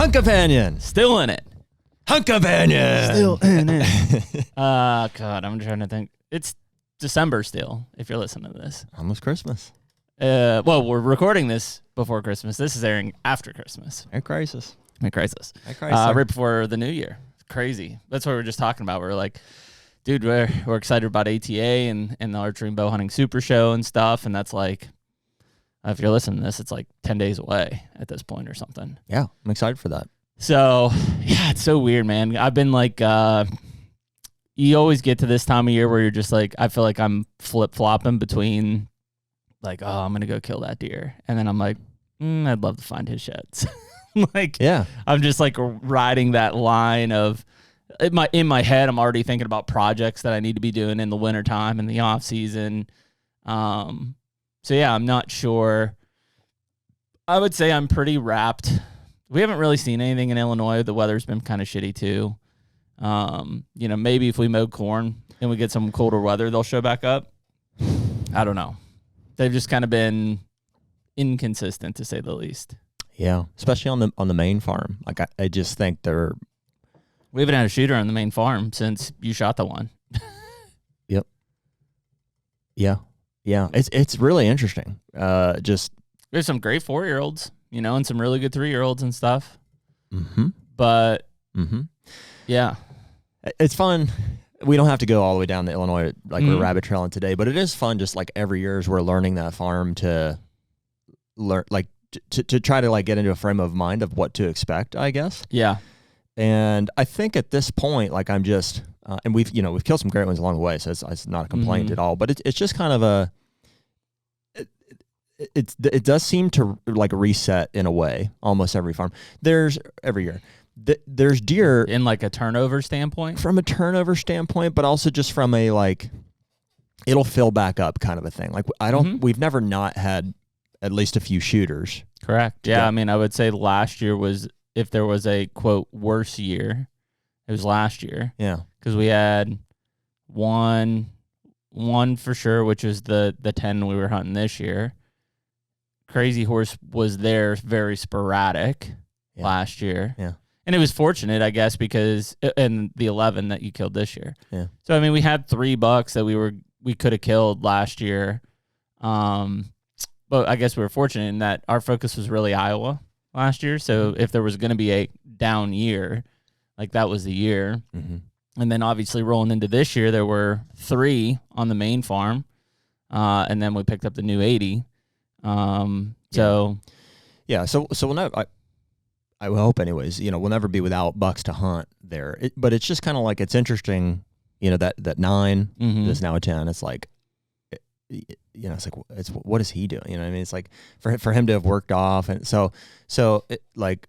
Hunt Companion. Still in it. Hunt Companion. Still in it. God, I'm trying to think. It's December still, if you're listening to this. Almost Christmas. Well, we're recording this before Christmas. This is airing after Christmas. Merry Crisis. Merry Crisis. Merry Crisis. Right before the new year. It's crazy. That's what we were just talking about. We're like, dude, we're excited about ATA and the Archery and Bow Hunting Super Show and stuff. And that's like, if you're listening to this, it's like 10 days away at this point or something. Yeah, I'm excited for that. So, yeah, it's so weird, man. I've been like, you always get to this time of year where you're just like, I feel like I'm flip-flopping between like, oh, I'm going to go kill that deer. And then I'm like, I'd love to find his sheds. Like, yeah, I'm just like riding that line of, in my head, I'm already thinking about projects that I need to be doing in the wintertime and the off season. So yeah, I'm not sure. I would say I'm pretty wrapped. We haven't really seen anything in Illinois. The weather's been kind of shitty too. Maybe if we mow corn and we get some colder weather, they'll show back up. I don't know. They've just kind of been inconsistent, to say the least. Yeah, especially on the main farm. Like I just think they're. We haven't had a shooter on the main farm since you shot the one. Yep. Yeah. Yeah. It's really interesting. There's some great 4-year-olds, and some really good 3-year-olds and stuff. Mm-hmm. But yeah, it's fun. We don't have to go all the way down to Illinois like we're rabbit trailing today, but it is fun. Just like every year as we're learning that farm to learn, like to try to like get into a frame of mind of what to expect, I guess. Yeah. And I think at this point, like I'm just, and we've killed some great ones along the way, so it's not a complaint at all. But it's just kind of it does seem to like reset in a way almost every farm. Every year. There's deer in like a turnover standpoint, from a turnover standpoint, but also just from a like it'll fill back up kind of a thing. Like we've never not had at least a few shooters. Correct. Yeah. I mean, I would say last year was, if there was a quote worse year, it was last year. Yeah. Because we had one for sure, which was the 10 we were hunting this year. Crazy Horse was there very sporadic last year. Yeah. And it was fortunate, I guess, because and the 11 that you killed this year. Yeah. So I mean, we had 3 bucks that we could have killed last year. But I guess we were fortunate in that our focus was really Iowa last year. So if there was going to be a down year, like that was the year. Mm-hmm. And then obviously rolling into this year, there were 3 on the main farm. And then we picked up the new 80. So we'll never, I hope anyways, we'll never be without bucks to hunt there. But it's just kind of like, it's interesting, that 9 is now a 10. It's like, it's like, what is he doing? I mean, it's like for him to have worked off. And so it, like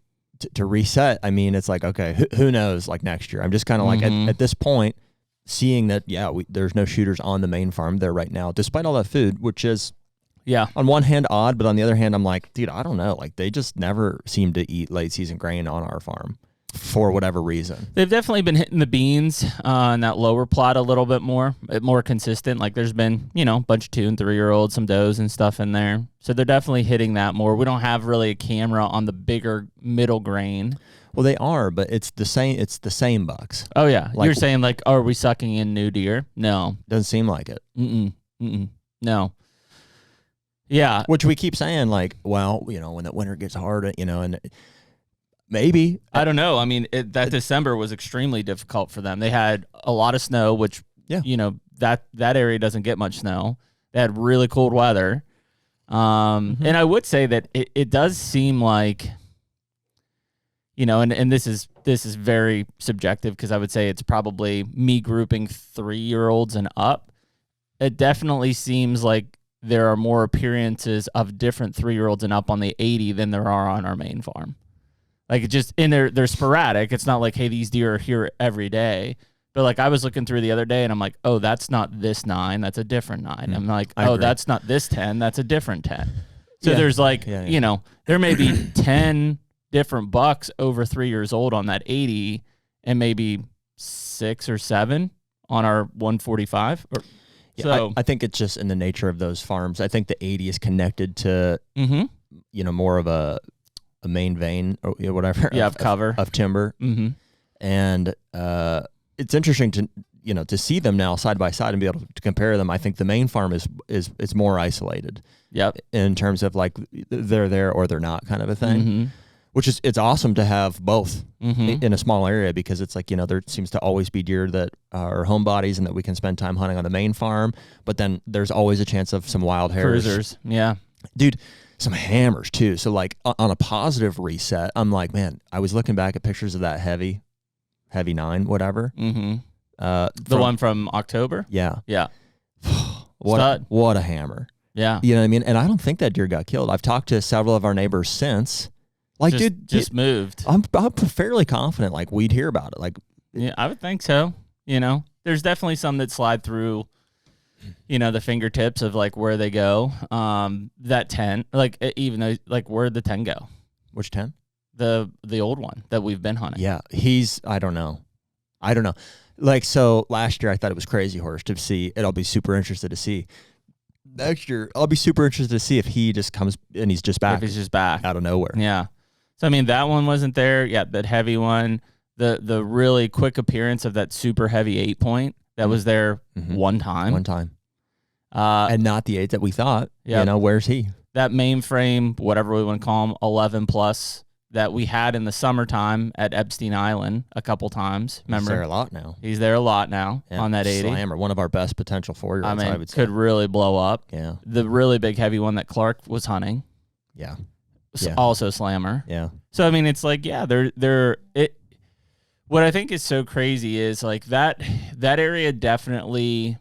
to reset, I mean, it's like, okay, who knows, like next year. I'm just kind of like at this point, seeing that, there's no shooters on the main farm there right now, despite all that food, which is, on one hand odd, but on the other hand, I'm like, dude, I don't know. Like they just never seem to eat late season grain on our farm for whatever reason. They've definitely been hitting the beans in that lower plot a little bit more consistent. Like there's been, a bunch of 2- and 3-year-olds, some does and stuff in there. So they're definitely hitting that more. We don't have really a camera on the bigger middle grain. Well, they are, but it's the same bucks. Oh yeah. Like, you're saying like, are we sucking in new deer? No. Doesn't seem like it. No. Yeah. Which we keep saying like, well, when that winter gets hard, and maybe. I don't know. I mean, that December was extremely difficult for them. They had a lot of snow, which, that area doesn't get much snow. They had really cold weather. And I would say that it does seem like, and this is very subjective because I would say it's probably me grouping 3-year-olds and up. It definitely seems like there are more appearances of different 3-year-olds and up on the 80 than there are on our main farm. Like, it just, and they're sporadic. It's not like, hey, these deer are here every day. But like, I was looking through the other day and I'm like, oh, that's not this 9. That's a different 9. I'm like, oh, that's not this 10. That's a different 10. So there's like, there may be 10 different bucks over 3 years old on that 80 and maybe 6 or 7 on our 145. So I think it's just in the nature of those farms. I think the 80 is connected to, more of a main vein or whatever. Of cover of timber. Mm-hmm. And it's interesting to see them now side by side and be able to compare them. I think the main farm is more isolated. Yep. In terms of like they're there or they're not kind of a thing. Mm-hmm. Which is, it's awesome to have both mm-hmm. in a small area, because it's like, there seems to always be deer that are homebodies and that we can spend time hunting on the main farm. But then there's always a chance of some wild hares. Cruisers. Yeah. Dude, some hammers too. So like on a positive reset, I'm like, man, I was looking back at pictures of that heavy 9, whatever. Mm-hmm. The one from October? Yeah. Yeah. What a hammer. Yeah. You know what I mean? And I don't think that deer got killed. I've talked to several of our neighbors since. Like, just moved. I'm fairly confident, like, we'd hear about it. Like, yeah, I would think so. There's definitely some that slide through, the fingertips of like where they go. That 10, like, even though, like, where'd the 10 go? Which 10? The old one that we've been hunting. Yeah, I don't know. Like, so last year I thought it was Crazy Horse to see. I'll be super interested to see. Next year, I'll be super interested to see if he just comes and he's just back. If he's just back out of nowhere. Yeah. So, I mean, that one wasn't there. Yeah, that heavy one. The really quick appearance of that super heavy 8-point that was there one time. And not the 8 that we thought. Yeah. Where's he? That mainframe, whatever we want to call him, 11 plus that we had in the summertime at Epstein Island a couple times. Remember? He's there a lot now. He's there a lot now on that 80. Slammer, one of our best potential 4-year-olds, I would say. Could really blow up. Yeah. The really big heavy one that Clark was hunting. Yeah. Also slammer. Yeah. So, I mean, it's like, yeah, what I think is so crazy is like that area definitely,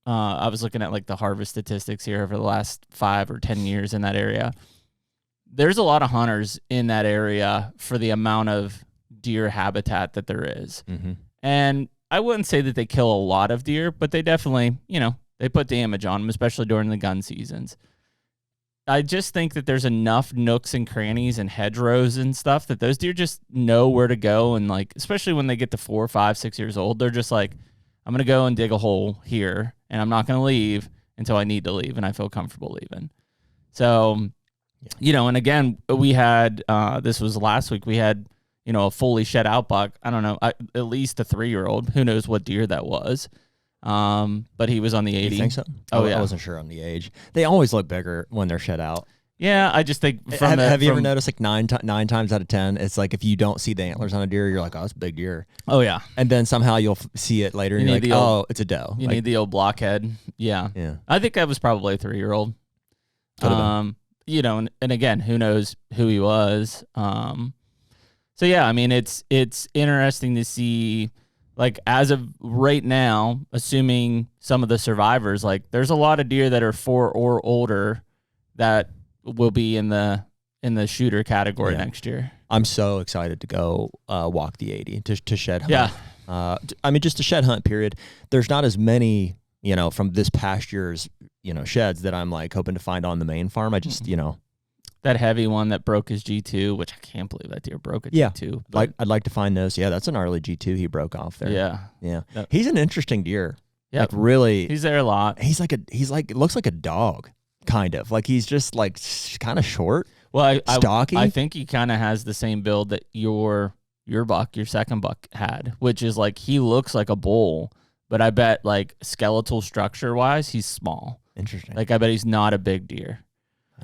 I was looking at like the harvest statistics here over the last 5 or 10 years in that area. There's a lot of hunters in that area for the amount of deer habitat that there is. Mm-hmm. And I wouldn't say that they kill a lot of deer, but they definitely, they put damage on them, especially during the gun seasons. I just think that there's enough nooks and crannies and hedgerows and stuff that those deer just know where to go. And like, especially when they get to 4, 5, 6 years old, they're just like, I'm going to go and dig a hole here and I'm not going to leave until I need to leave and I feel comfortable leaving. So, and again, we had, this was last week, we had, a fully shed out buck. I don't know, at least a 3-year-old. Who knows what deer that was. But he was on the 80. You think so? Oh, yeah. I wasn't sure on the age. They always look bigger when they're shed out. Yeah, I just think have you ever noticed like 9 times out of 10, it's like if you don't see the antlers on a deer, you're like, oh, it's a big deer. Oh, yeah. And then somehow you'll see it later and you're like, oh, it's a doe. You need the old blockhead. Yeah. Yeah. I think that was probably a 3-year-old. And again, who knows who he was. So, yeah, I mean, it's interesting to see, like, as of right now, assuming some of the survivors, like, there's a lot of deer that are 4 or older that will be in the shooter category next year. I'm so excited to go walk the 80 to shed hunt. Yeah. I mean, just a shed hunt period. There's not as many, from this past year's, sheds that I'm like hoping to find on the main farm. I just, that heavy one that broke his G2, which I can't believe that deer broke a G2. But I'd like to find those. Yeah, that's an early G2 he broke off there. Yeah. Yeah. He's an interesting deer. Yeah. Like really. He's there a lot. He's like it looks like a dog, kind of. Like he's just like kind of short. Well, stocky. I think he kind of has the same build that your buck, your second buck had, which is like he looks like a bull, but I bet like skeletal structure wise, he's small. Interesting. Like I bet he's not a big deer.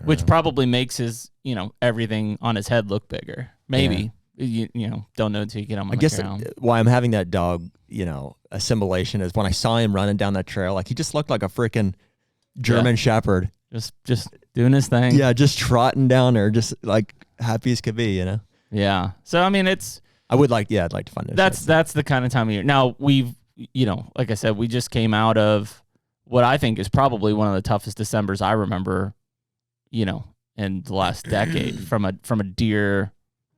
Which probably makes his, everything on his head look bigger. Maybe. Yeah. You don't know until you get him on the ground. I guess why I'm having that dog, assimilation is when I saw him running down that trail, like he just looked like a freaking German Shepherd. Just doing his thing. Yeah, just trotting down there, just like happy as could be, Yeah. So, I mean, I'd like to find those. That's the kind of time of year. Now, we've, like I said, we just came out of what I think is probably one of the toughest Decembers I remember, in the last decade from a deer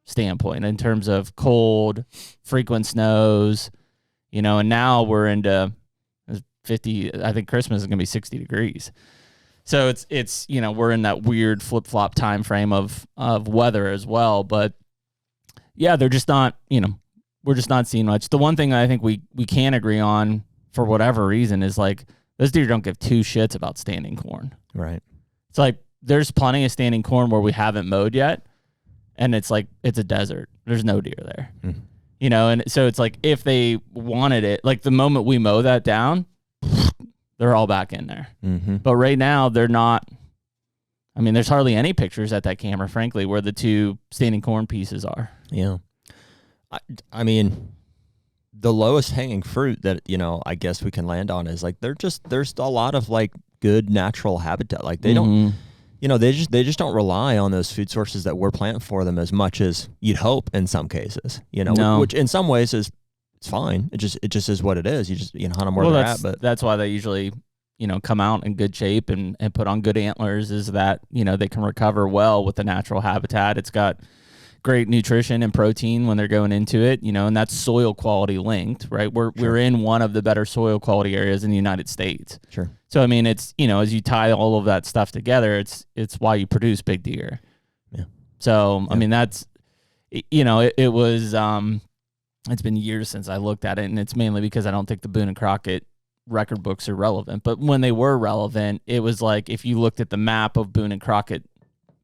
standpoint in terms of cold, frequent snows, and now we're into 50. I think Christmas is going to be 60 degrees. So it's we're in that weird flip-flop time frame of weather as well. But yeah, they're just not, we're just not seeing much. The one thing I think we can agree on for whatever reason is like those deer don't give 2 shits about standing corn. Right. It's like, there's plenty of standing corn where we haven't mowed yet, and it's like it's a desert. There's no deer there. You know, and so it's like if they wanted it, like the moment we mow that down, they're all back in there. But right now they're not. I mean, there's hardly any pictures at that camera, frankly, where the two standing corn pieces are. Yeah. I mean, the lowest hanging fruit that, you know, I guess we can land on is like there's a lot of like good natural habitat. Like they don't, you know, they just don't rely on those food sources that we're planting for them as much as you'd hope in some cases, you know, which in some ways it's fine. It just is what it is. You just, you know, hunt them where they're at. But that's why they usually, you know, come out in good shape and put on good antlers, is that, you know, they can recover well with the natural habitat. It's got great nutrition and protein when they're going into it, you know, and that's soil quality linked, right? We're in one of the better soil quality areas in the United States. Sure. So, I mean, it's, you know, as you tie all of that stuff together, it's why you produce big deer. Yeah. So, I mean, that's, you know, it was, it's been years since I looked at it, and it's mainly because I don't think the Boone and Crockett record books are relevant. But when they were relevant, it was like if you looked at the map of Boone and Crockett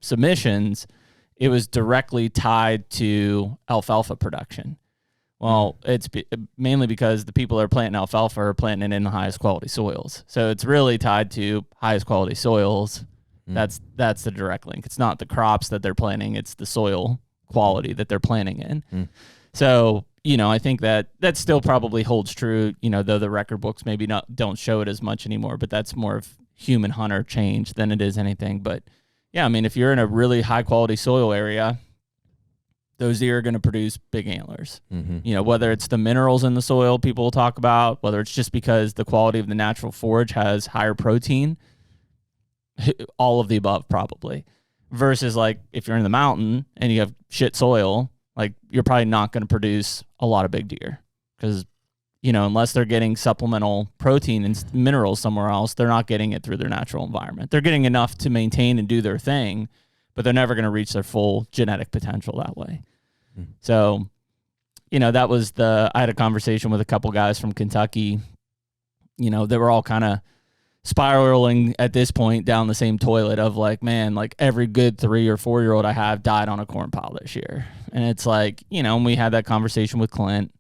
submissions, it was directly tied to alfalfa production. Well, it's mainly because the people that are planting alfalfa are planting it in the highest quality soils. So it's really tied to highest quality soils. That's the direct link. It's not the crops that they're planting, it's the soil quality that they're planting in. So, you know, I think that still probably holds true, you know, though the record books maybe don't show it as much anymore, but that's more of human hunter change than it is anything. But yeah, I mean, if you're in a really high quality soil area, those deer are going to produce big antlers. You know, whether it's the minerals in the soil people will talk about, whether it's just because the quality of the natural forage has higher protein, all of the above probably. Versus like if you're in the mountain and you have shit soil, like you're probably not going to produce a lot of big deer because, you know, unless they're getting supplemental protein and minerals somewhere else, they're not getting it through their natural environment. They're getting enough to maintain and do their thing, but they're never going to reach their full genetic potential that way. So, you know, I had a conversation with a couple guys from Kentucky, you know, they were all kind of spiraling at this point down the same toilet of like, man, like every good 3 or 4 year old I have died on a corn pile this year. And it's like, you know, and we had that conversation with Clint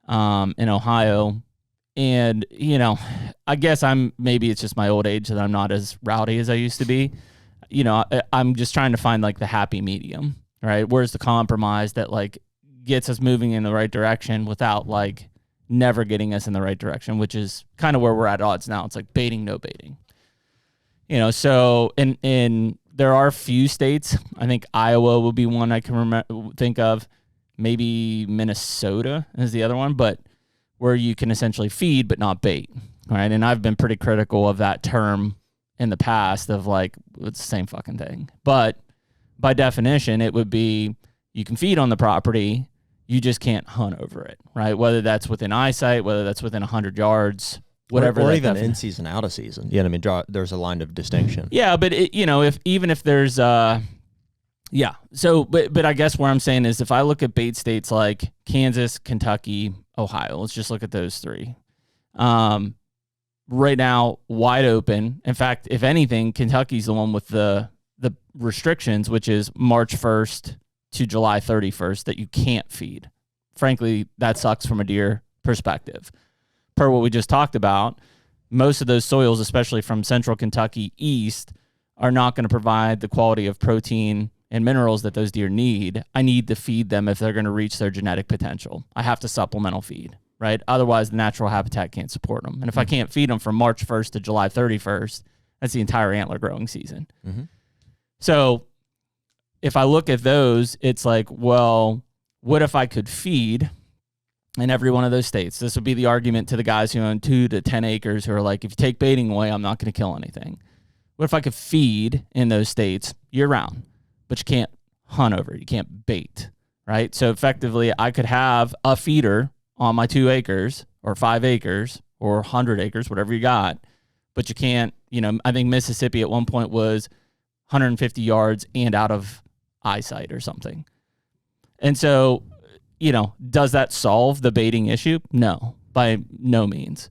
in Ohio. And, you know, I guess maybe it's just my old age that I'm not as rowdy as I used to be. You know, I'm just trying to find like the happy medium, right? Where's the compromise that like gets us moving in the right direction without like never getting us in the right direction, which is kind of where we're at odds now. It's like baiting, no baiting. You know, so in there are a few states. I think Iowa will be one I can think of. Maybe Minnesota is the other one, but where you can essentially feed but not bait, right? And I've been pretty critical of that term in the past of like, it's the same fucking thing. But by definition, it would be you can feed on the property, you just can't hunt over it, right? Whether that's within eyesight, whether that's within 100 yards, whatever. Or even in season, out of season. Yeah, I mean, there's a line of distinction. Yeah, but you know, even if there's yeah. So, but I guess where I'm saying is if I look at bait states like Kansas, Kentucky, Ohio, let's just look at those three. Right now, wide open. In fact, if anything, Kentucky's the one with the restrictions, which is March 1st to July 31st that you can't feed. Frankly, that sucks from a deer perspective. Per what we just talked about, most of those soils, especially from central Kentucky east, are not going to provide the quality of protein and minerals that those deer need. I need to feed them if they're going to reach their genetic potential. I have to supplemental feed, right? Otherwise, the natural habitat can't support them. And if I can't feed them from March 1st to July 31st, that's the entire antler growing season. So if I look at those, it's like, well, what if I could feed in every one of those states? This would be the argument to the guys who own 2 to 10 acres who are like, if you take baiting away, I'm not going to kill anything. What if I could feed in those states year round, but you can't hunt over it, you can't bait, right? So effectively, I could have a feeder on my 2 acres or 5 acres or 100 acres, whatever you got, but you can't, you know, I think Mississippi at one point was 150 yards and out of eyesight or something. And so, you know, does that solve the baiting issue? No, by no means.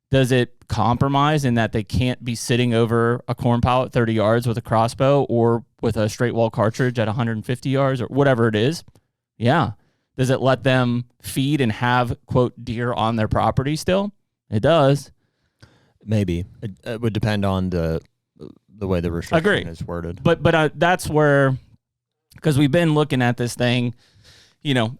Does it compromise in that they can't be sitting over a corn pile at 30 yards with a crossbow or with a straight wall cartridge at 150 yards or whatever it is. Yeah. Does it let them feed and have, quote, deer on their property still? It does. Maybe. It would depend on the way the restriction is worded. But that's where, because we've been looking at this thing,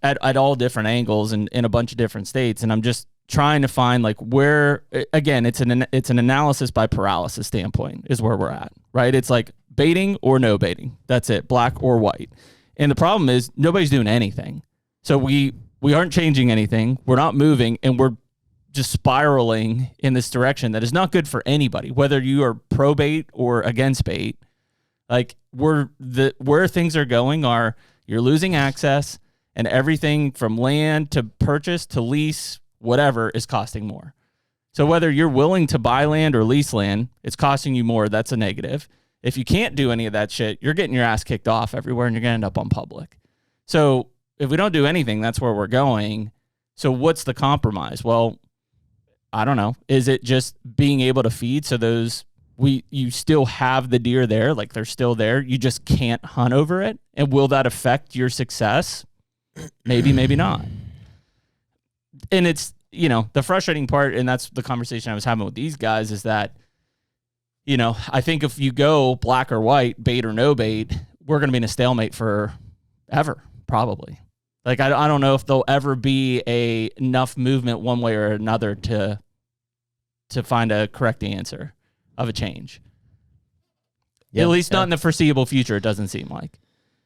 at all different angles and in a bunch of different states, and I'm just trying to find like where, again, it's an analysis by paralysis standpoint is where we're at, right? It's like baiting or no baiting. That's it, black or white. And the problem is nobody's doing anything. So we aren't changing anything. We're not moving, and we're just spiraling in this direction that is not good for anybody, whether you are pro bait or against bait. Like where things are going are you're losing access, and everything from land to purchase to lease, whatever, is costing more. So whether you're willing to buy land or lease land, it's costing you more. That's a negative. If you can't do any of that shit, you're getting your ass kicked off everywhere, and you're going to end up on public. So if we don't do anything, that's where we're going. So what's the compromise? Well, I don't know. Is it just being able to feed so you still have the deer there, like they're still there, you just can't hunt over it? And will that affect your success? Maybe, maybe not. And it's, the frustrating part, and that's the conversation I was having with these guys, is that, I think if you go black or white, bait or no bait, we're going to be in a stalemate forever, probably. Like, I don't know if there'll ever be enough movement one way or another to find a correct answer of a change. Yeah, at least not in the foreseeable future, it doesn't seem like.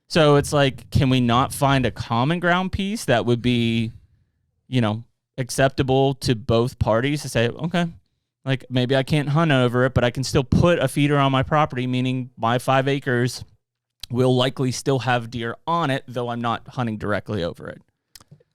So it's like, can we not find a common ground piece that would be, acceptable to both parties to say, okay, like maybe I can't hunt over it, but I can still put a feeder on my property, meaning my 5 acres will likely still have deer on it, though I'm not hunting directly over it.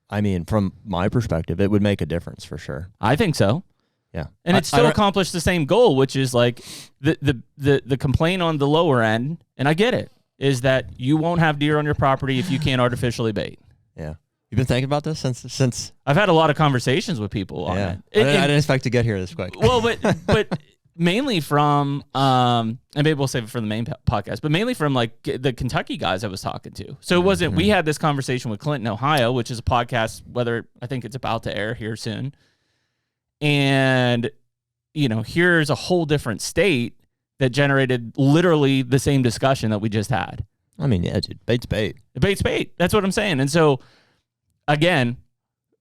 I mean, from my perspective, it would make a difference for sure. I think so. Yeah. And it still accomplished the same goal, which is like the complaint on the lower end, and I get it, is that you won't have deer on your property if you can't artificially bait. Yeah. You've been thinking about this since I've had a lot of conversations with people on it. I didn't expect to get here this quick. Well, but mainly from, and maybe we'll save it for the main podcast, but mainly from like the Kentucky guys I was talking to. So it wasn't, we had this conversation with Clinton, Ohio, which is a podcast, I think it's about to air here soon. And, here's a whole different state that generated literally the same discussion that we just had. I mean, yeah, dude, bait's bait. Bait's bait. That's what I'm saying. And so, again,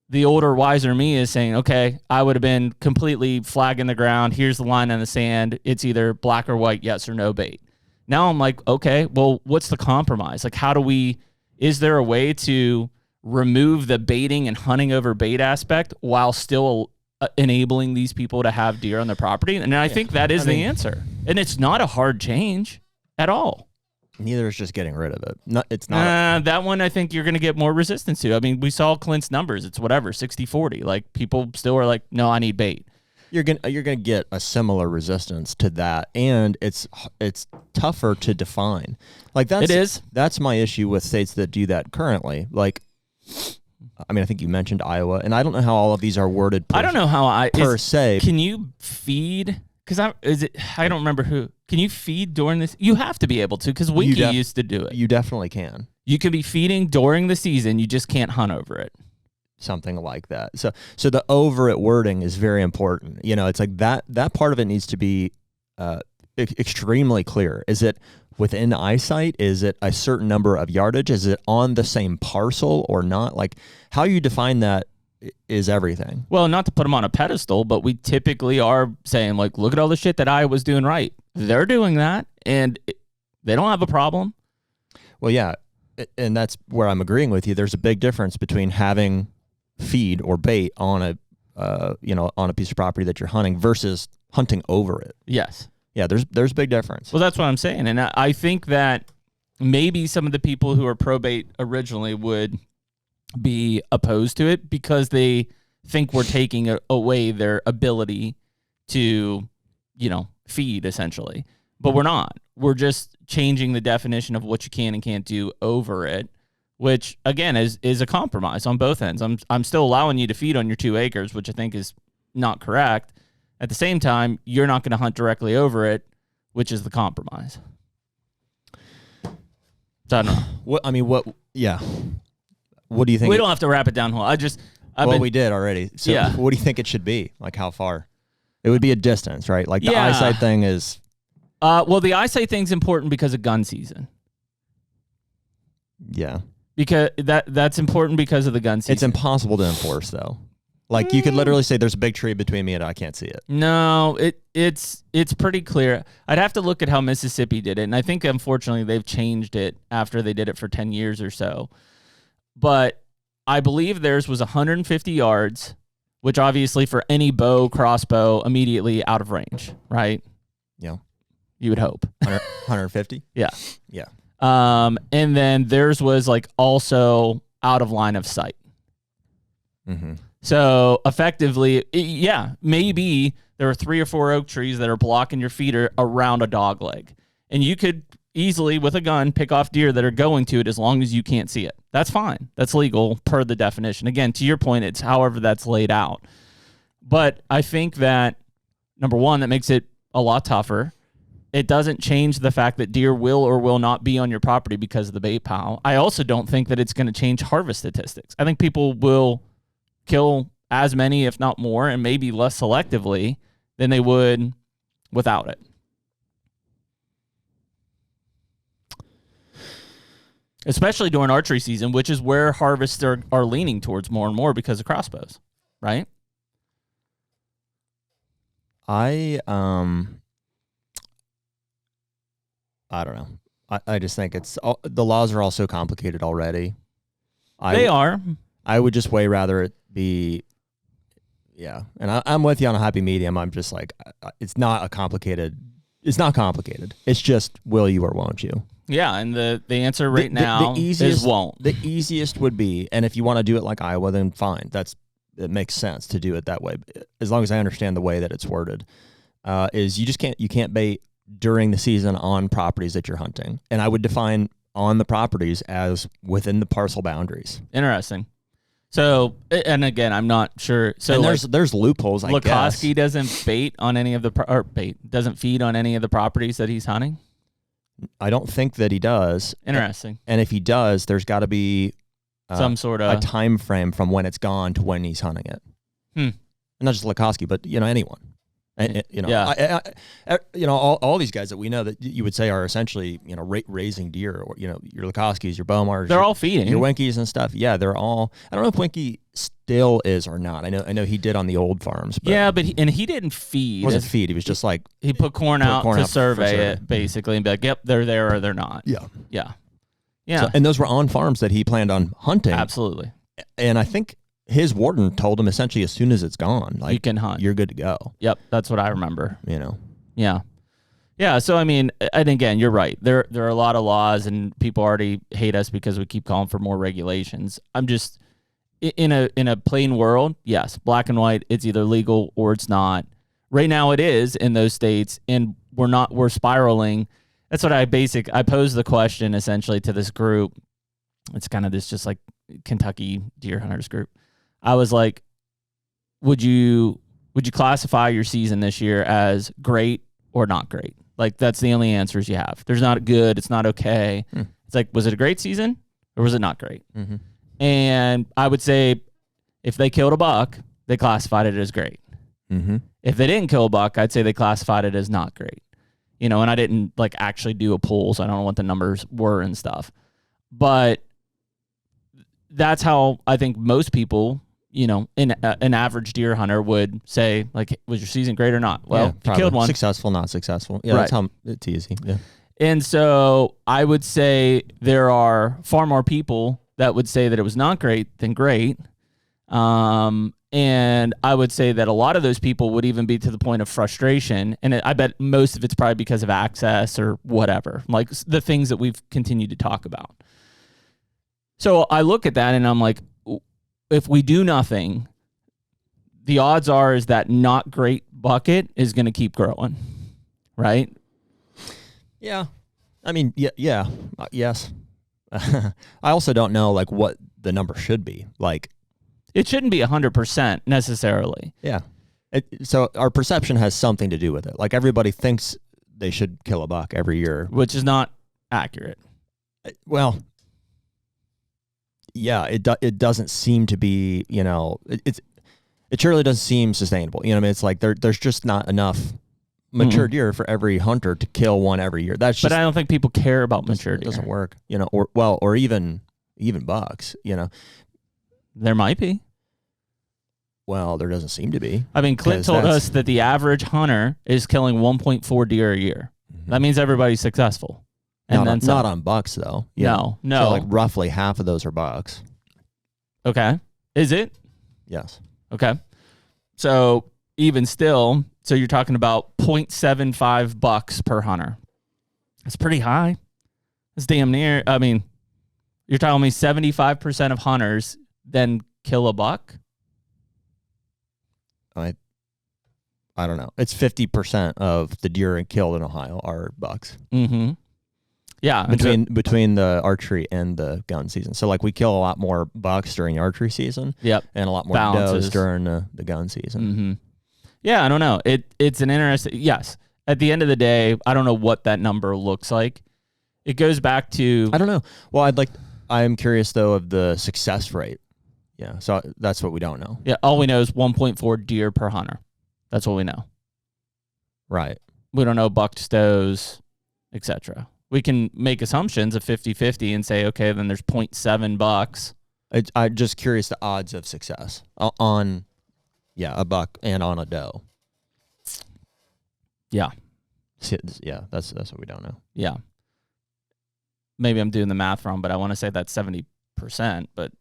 the older, wiser me is saying, okay, I would have been completely flagging the ground. Here's the line in the sand. It's either black or white, yes or no bait. Now I'm like, okay, well, what's the compromise? Like, is there a way to remove the baiting and hunting over bait aspect while still enabling these people to have deer on their property? And I think that is the answer. And it's not a hard change at all. Neither is just getting rid of it. It's not. That one I think you're going to get more resistance to. I mean, we saw Clint's numbers. It's whatever, 60-40. Like, people still are like, no, I need bait. You're gonna get a similar resistance to that, and it's tougher to define. Like, that's my issue with states that do that currently. Like, I mean, I think you mentioned Iowa, and I don't know how all of these are worded. I don't know how per se. Can you feed? Because I don't remember who. Can you feed during this? You have to be able to, because Winky used to do it. You definitely can. You can be feeding during the season. You just can't hunt over it. Something like that. So the over it wording is very important. It's like that part of it needs to be extremely clear. Is it within eyesight? Is it a certain number of yardage? Is it on the same parcel or not? Like, how you define that is everything. Well, not to put them on a pedestal, but we typically are saying, like, look at all the shit that Iowa's doing right. They're doing that, and they don't have a problem. Well, yeah, and that's where I'm agreeing with you. There's a big difference between having feed or bait on a piece of property that you're hunting versus hunting over it. Yes. Yeah, there's a big difference. Well, that's what I'm saying. And I think that maybe some of the people who are pro bait originally would be opposed to it because they think we're taking away their ability to, feed, essentially. But we're not. We're just changing the definition of what you can and can't do over it, which, again, is a compromise on both ends. I'm still allowing you to feed on your 2 acres, which I think is not correct. At the same time, you're not going to hunt directly over it, which is the compromise. So I don't know. Yeah. What do you think? We don't have to wrap it down whole. We did already. So what do you think it should be? Like how far? It would be a distance, right? Like the eyesight thing is. Well, the eyesight thing's important because of gun season. Yeah. Because that's important because of the gun season. It's impossible to enforce though. Like you could literally say there's a big tree between me and I can't see it. No, it's pretty clear. I'd have to look at how Mississippi did it, and I think unfortunately they've changed it after they did it for 10 years or so. But I believe theirs was 150 yards, which obviously for any bow, crossbow, immediately out of range, right? Yeah. You would hope. 150? Yeah. Yeah. And then theirs was like also out of line of sight. Mm-hmm. So effectively, maybe there are 3 or 4 oak trees that are blocking your feeder around a dog leg. And you could easily, with a gun, pick off deer that are going to it as long as you can't see it. That's fine. That's legal per the definition. Again, to your point, it's however that's laid out. But I think that, number one, that makes it a lot tougher. It doesn't change the fact that deer will or will not be on your property because of the bait pile. I also don't think that it's going to change harvest statistics. I think people will kill as many, if not more, and maybe less selectively than they would without it. Especially during archery season, which is where harvests are leaning towards more and more because of crossbows, right? I don't know. I just think the laws are all so complicated already. They are. I would just way rather it be, and I'm with you on a happy medium. I'm just like, it's not complicated. It's just, will you or won't you? Yeah, and the answer now is won't. The easiest would be, and if you want to do it like Iowa, then fine. It makes sense to do it that way. As long as I understand the way that it's worded, is you can't bait during the season on properties that you're hunting. And I would define on the properties as within the parcel boundaries. Interesting. So, and again, I'm not sure. So and there's loopholes, I guess. Lukoski doesn't bait on any of doesn't feed on any of the properties that he's hunting? I don't think that he does. Interesting. And if he does, there's got to be some sort of a time frame from when it's gone to when he's hunting it. And not just Lukoski, but anyone. All these guys that we know that you would say are essentially raising deer, or your Lukoskis, your Bomars, they're all feeding, your Winkies and stuff. Yeah, they're all. I don't know if Winky still is or not. I know he did on the old farms. But he didn't feed. He wasn't feed. He was just like he put corn out to survey it basically and be like, yep, they're there or they're not. Yeah. So, and those were on farms that he planned on hunting. Absolutely. And I think his warden told him essentially as soon as it's gone, like, you can hunt. You're good to go. Yep, that's what I remember. Yeah. So I mean, and again, you're right. There are a lot of laws, and people already hate us because we keep calling for more regulations. I'm just in a plain world. Yes, black and white. It's either legal or it's not. Right now, it is in those states, and we're spiraling. That's what I posed the question essentially to this group. It's kind of this just like Kentucky deer hunters group. I was like, would you classify your season this year as great or not great? Like, that's the only answers you have. There's not good. It's not okay. It's like, was it a great season or was it not great? Mm-hmm. And I would say if they killed a buck, they classified it as great. Mm-hmm. If they didn't kill a buck, I'd say they classified it as not great. And I didn't actually do a poll, so I don't know what the numbers were and stuff. But that's how I think most people, an average deer hunter would say, like, was your season great or not? Well, you killed one. Successful, not successful. Yeah, right. That's how it's easy. Yeah. And so I would say there are far more people that would say that it was not great than great. And I would say that a lot of those people would even be to the point of frustration. And I bet most of it's probably because of access or whatever, like the things that we've continued to talk about. So I look at that and I'm like, if we do nothing, the odds are is that not great bucket is going to keep growing, right? Yeah. I mean, yes. I also don't know what the number should be. It shouldn't be 100% necessarily. Yeah. So our perception has something to do with it. Everybody thinks they should kill a buck every year, which is not accurate. Well, yeah, it doesn't seem to be, it surely doesn't seem sustainable. You know what I mean? It's like there's just not enough mature deer for every hunter to kill one every year. That's just, but I don't think people care about mature deer. It doesn't work, or even bucks, There might be. Well, there doesn't seem to be. I mean, Clint told us that the average hunter is killing 1.4 deer a year. Mm-hmm. That means everybody's successful. And not on bucks, though. No. So like roughly half of those are bucks. Okay. Is it? Yes. Okay. So even still, so you're talking about 0.75 bucks per hunter. That's pretty high. That's damn near. I mean, you're telling me 75% of hunters then kill a buck? I don't know. It's 50% of the deer killed in Ohio are bucks. Mm-hmm. Yeah. Between the archery and the gun season. So like we kill a lot more bucks during the archery season. Yep. And a lot more does during the gun season. Mm-hmm. Yeah, I don't know. It's an interesting, yes. At the end of the day, I don't know what that number looks like. It goes back to, I don't know. Well, I'm curious though of the success rate. Yeah. So that's what we don't know. Yeah. All we know is 1.4 deer per hunter. That's what we know. Right. We don't know buck stows, etc. We can make assumptions of 50-50 and say, okay, then there's 0.7 bucks. I'm just curious the odds of success on, a buck and on a doe. Yeah. Yeah, that's what we don't know. Yeah. Maybe I'm doing the math wrong, but I want to say that's 70%, but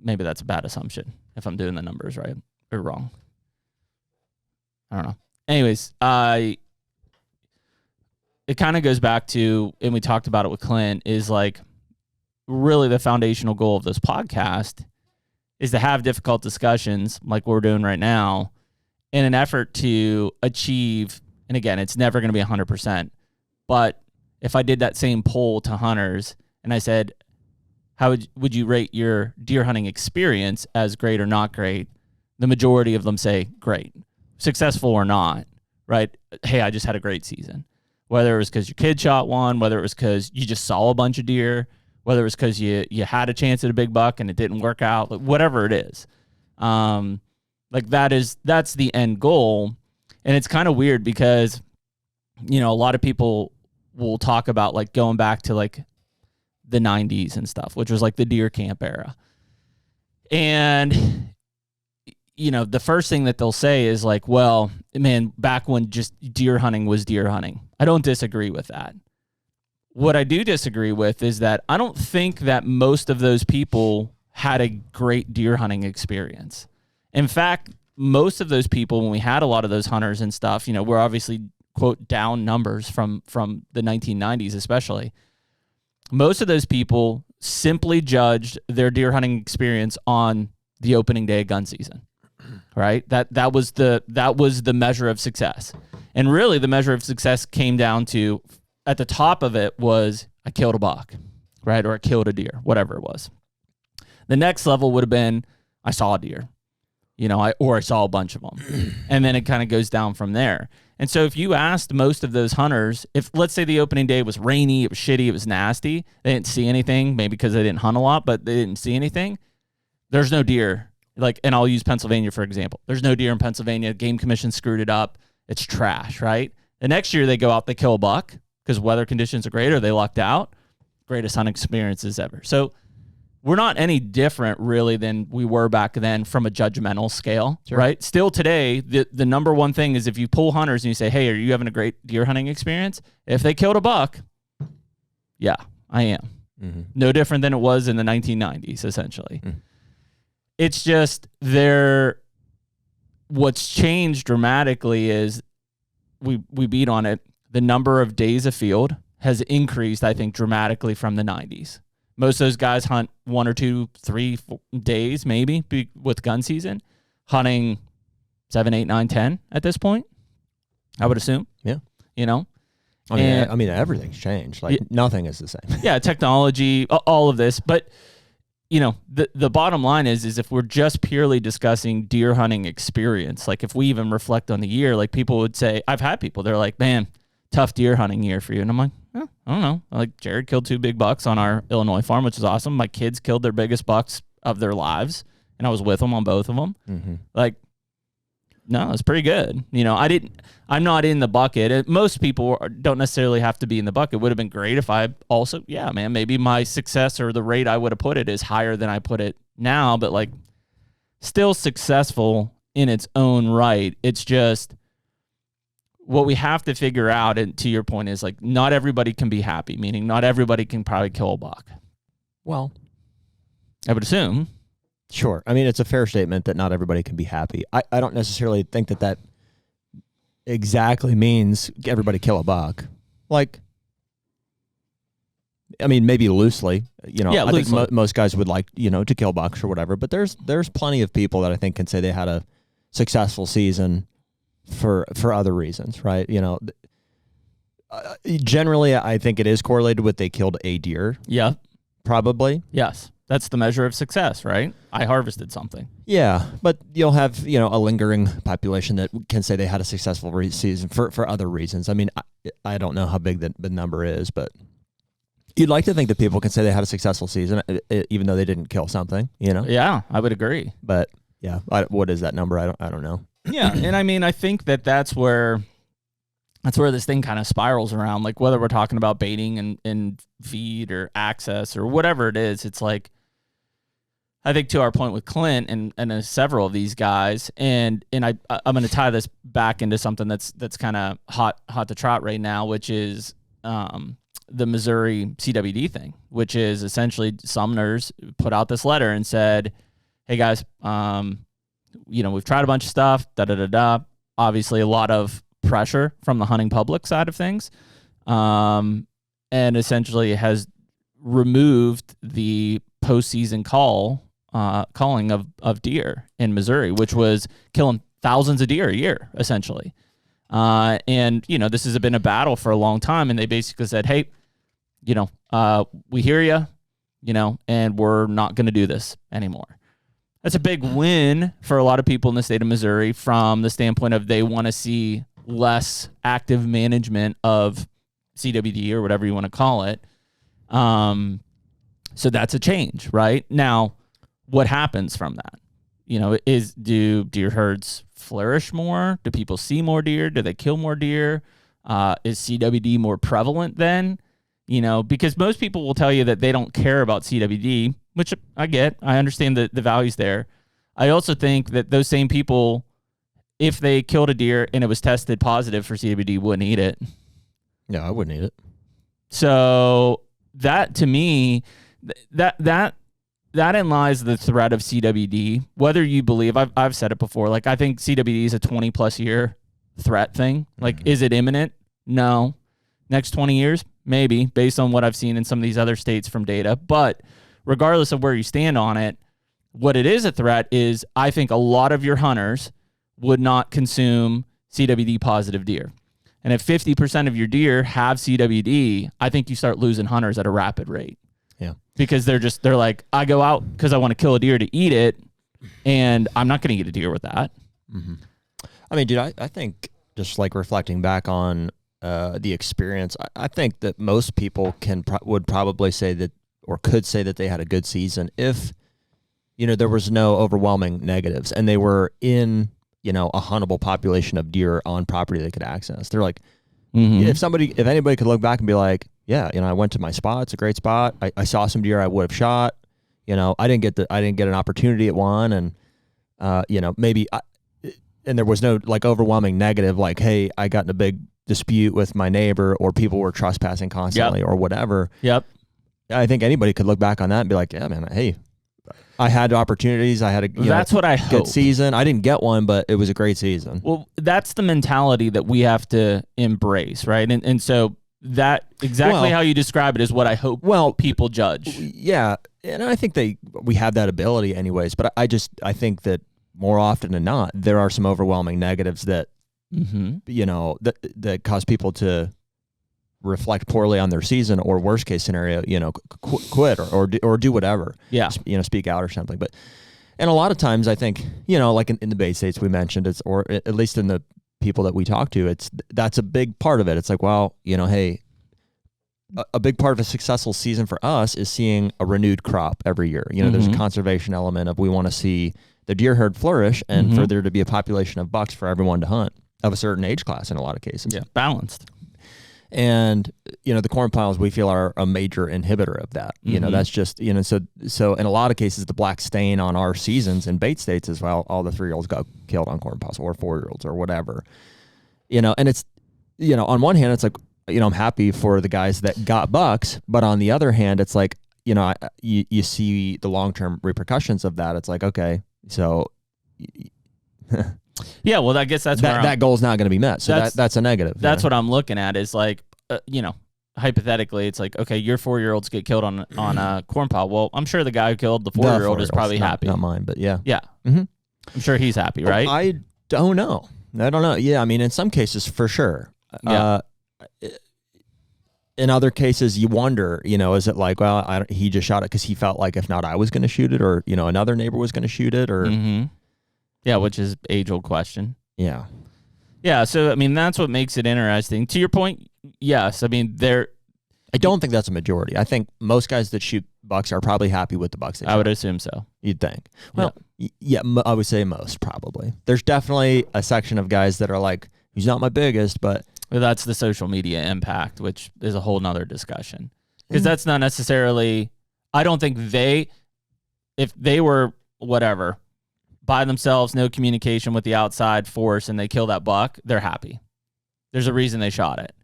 maybe that's a bad assumption if I'm doing the numbers right or wrong. I don't know. Anyways, it kind of goes back to, and we talked about it with Clint, is like really the foundational goal of this podcast is to have difficult discussions like we're doing right now in an effort to achieve, and again, it's never going to be 100%, but if I did that same poll to hunters and I said, how would you rate your deer hunting experience as great or not great? The majority of them say great. Successful or not, right? Hey, I just had a great season. Whether it was because your kid shot one, whether it was because you just saw a bunch of deer, whether it was because you had a chance at a big buck and it didn't work out, like whatever it is. That's the end goal. And it's kind of weird because, a lot of people will talk about like going back to like the 90s and stuff, which was like the deer camp era. And the first thing that they'll say is like, well, man, back when just deer hunting was deer hunting. I don't disagree with that. What I do disagree with is that I don't think that most of those people had a great deer hunting experience. In fact, most of those people, when we had a lot of those hunters and stuff, we're obviously, quote, down numbers from the 1990s especially. Most of those people simply judged their deer hunting experience on the opening day of gun season. Right? That was the measure of success. And really the measure of success came down to, at the top of it was I killed a buck, right? Or I killed a deer, whatever it was. The next level would have been I saw a deer, or I saw a bunch of them. And then it kind of goes down from there. And so if you asked most of those hunters, if let's say the opening day was rainy, it was shitty, it was nasty, they didn't see anything, maybe because they didn't hunt a lot, but they didn't see anything, there's no deer. And I'll use Pennsylvania for example. There's no deer in Pennsylvania. Game Commission screwed it up. It's trash, right? The next year they go out, they kill a buck because weather conditions are great or they lucked out. Greatest hunting experiences ever. So we're not any different really than we were back then from a judgmental scale, sure. Right? Still today, the number one thing is if you pull hunters and you say, hey, are you having a great deer hunting experience? If they killed a buck, yeah, I am. Mm-hmm. No different than it was in the 1990s, essentially. Mm. It's just what's changed dramatically is we beat on it. The number of days of field has increased, I think, dramatically from the 90s. Most of those guys hunt 1 or 2, 3 days, maybe, with gun season. Hunting 7, 8, 9, 10 at this point, I would assume. Yeah. I mean, everything's changed. Nothing is the same. Yeah, technology, all of this. But the bottom line is if we're just purely discussing deer hunting experience, like if we even reflect on the year, like people would say, I've had people, they're like, man, tough deer hunting year for you. And I'm like, I don't know. Like Jared killed 2 big bucks on our Illinois farm, which is awesome. My kids killed their biggest bucks of their lives, and I was with them on both of them. Mm-hmm. Like, no, it's pretty good. I'm not in the bucket. Most people don't necessarily have to be in the bucket. It would have been great if I also, maybe my success or the rate I would have put it is higher than I put it now, but like still successful in its own right. It's just what we have to figure out, and to your point, is like not everybody can be happy, meaning not everybody can probably kill a buck. Well, I would assume. Sure. I mean, it's a fair statement that not everybody can be happy. I don't necessarily think that exactly means everybody kill a buck. Like, I mean, maybe loosely, I think most guys would like, to kill bucks or whatever, but there's plenty of people that I think can say they had a successful season for other reasons, right? Generally, I think it is correlated with they killed a deer. Yeah. Probably. Yes. That's the measure of success, right? I harvested something. Yeah, but you'll have, a lingering population that can say they had a successful season for other reasons. I mean, I don't know how big the number is, but you'd like to think that people can say they had a successful season, even though they didn't kill something, Yeah, I would agree. But yeah, what is that number? I don't know. Yeah, and I mean, I think that's where this thing kind of spirals around, like whether we're talking about baiting and feed or access or whatever it is. It's like, I think to our point with Clint and several of these guys, and I'm going to tie this back into something that's kind of hot to trot right now, which is the Missouri CWD thing, which is essentially Sumner's put out this letter and said, hey guys, we've tried a bunch of stuff, obviously a lot of pressure from the hunting public side of things, and essentially has removed the postseason calling of deer in Missouri, which was killing thousands of deer a year, essentially. And this has been a battle for a long time, and they basically said, hey, we hear you, and we're not going to do this anymore. That's a big win for a lot of people in the state of Missouri from the standpoint of they want to see less active management of CWD or whatever you want to call it. So that's a change, right? Now, what happens from that? Do deer herds flourish more? Do people see more deer? Do they kill more deer? Is CWD more prevalent then? Because most people will tell you that they don't care about CWD, which I get. I understand the values there. I also think that those same people, if they killed a deer and it was tested positive for CWD, wouldn't eat it. No, I wouldn't eat it. So that, to me, that in lies the threat of CWD. Whether you believe, I've said it before, like I think CWD is a 20+ year threat thing. Like, is it imminent? No. Next 20 years? Maybe, based on what I've seen in some of these other states from data. But regardless of where you stand on it, what it is a threat is I think a lot of your hunters would not consume CWD positive deer. And if 50% of your deer have CWD, I think you start losing hunters at a rapid rate. Yeah. Because they're like, I go out because I want to kill a deer to eat it, and I'm not going to eat a deer with that. Mm-hmm. I mean, dude, I think just like reflecting back on the experience, I think that most people would probably say that, or could say that they had a good season if, there was no overwhelming negatives and they were in, a huntable population of deer on property they could access. They're like, if anybody could look back and be like, yeah, I went to my spot. It's a great spot. I saw some deer I would have shot. I didn't get an opportunity at one, and maybe and there was no like overwhelming negative, like, hey, I got in a big dispute with my neighbor, or people were trespassing constantly, or whatever. Yep. I think anybody could look back on that and be like, yeah, man, hey, I had opportunities. I had what I good hope. Season. I didn't get one, but it was a great season. Well, that's the mentality that we have to embrace, right? And so that exactly how you describe it is what I hope people judge. Yeah, and I think we have that ability anyways, but I think that more often than not, there are some overwhelming negatives that, that cause people to reflect poorly on their season, or worst case scenario, quit or do whatever. Yeah. Speak out or something. And a lot of times I think, like in the Bay States we mentioned, or at least in the people that we talk to, that's a big part of it. It's like, well, hey, a big part of a successful season for us is seeing a renewed crop every year. You know, there's a conservation element of we want to see the deer herd flourish and for there to be a population of bucks for everyone to hunt of a certain age class in a lot of cases. Yeah, balanced. And, you know, the corn piles we feel are a major inhibitor of that. You know, that's just, you know, so in a lot of cases, the black stain on our seasons in bait states is, well, all the 3-year-olds got killed on corn piles or 4-year-olds or whatever, you know, and it's, you know, on one hand, it's like, you know, I'm happy for the guys that got bucks, but on the other hand, it's like, you know, you see the long-term repercussions of that. It's like, okay, so yeah, well, I guess that's that goal is not going to be met. So that's a negative. That's what I'm looking at is like, you know, hypothetically, it's like, okay, your 4-year-olds get killed on a corn pile. Well, I'm sure the guy who killed the 4-year-old is probably happy. Not mine, but yeah. Yeah. I'm sure he's happy, right? I don't know. Yeah, I mean, in some cases, for sure. Yeah. In other cases, you wonder, you know, is it like, well, he just shot it because he felt like if not, I was going to shoot it, or, you know, another neighbor was going to shoot it, or... Yeah, which is age-old question. Yeah. Yeah, so, I mean, that's what makes it interesting. To your point, yes, I mean, I don't think that's a majority. I think most guys that shoot bucks are probably happy with the bucks they shot. I would assume so. You'd think. Well, yeah, I would say most, probably. There's definitely a section of guys that are like, he's not my biggest, but... Well, that's the social media impact, which is a whole nother discussion. Because that's not necessarily... I don't think if they were, whatever... by themselves, no communication with the outside force, and they kill that buck, they're happy. There's a reason they shot it.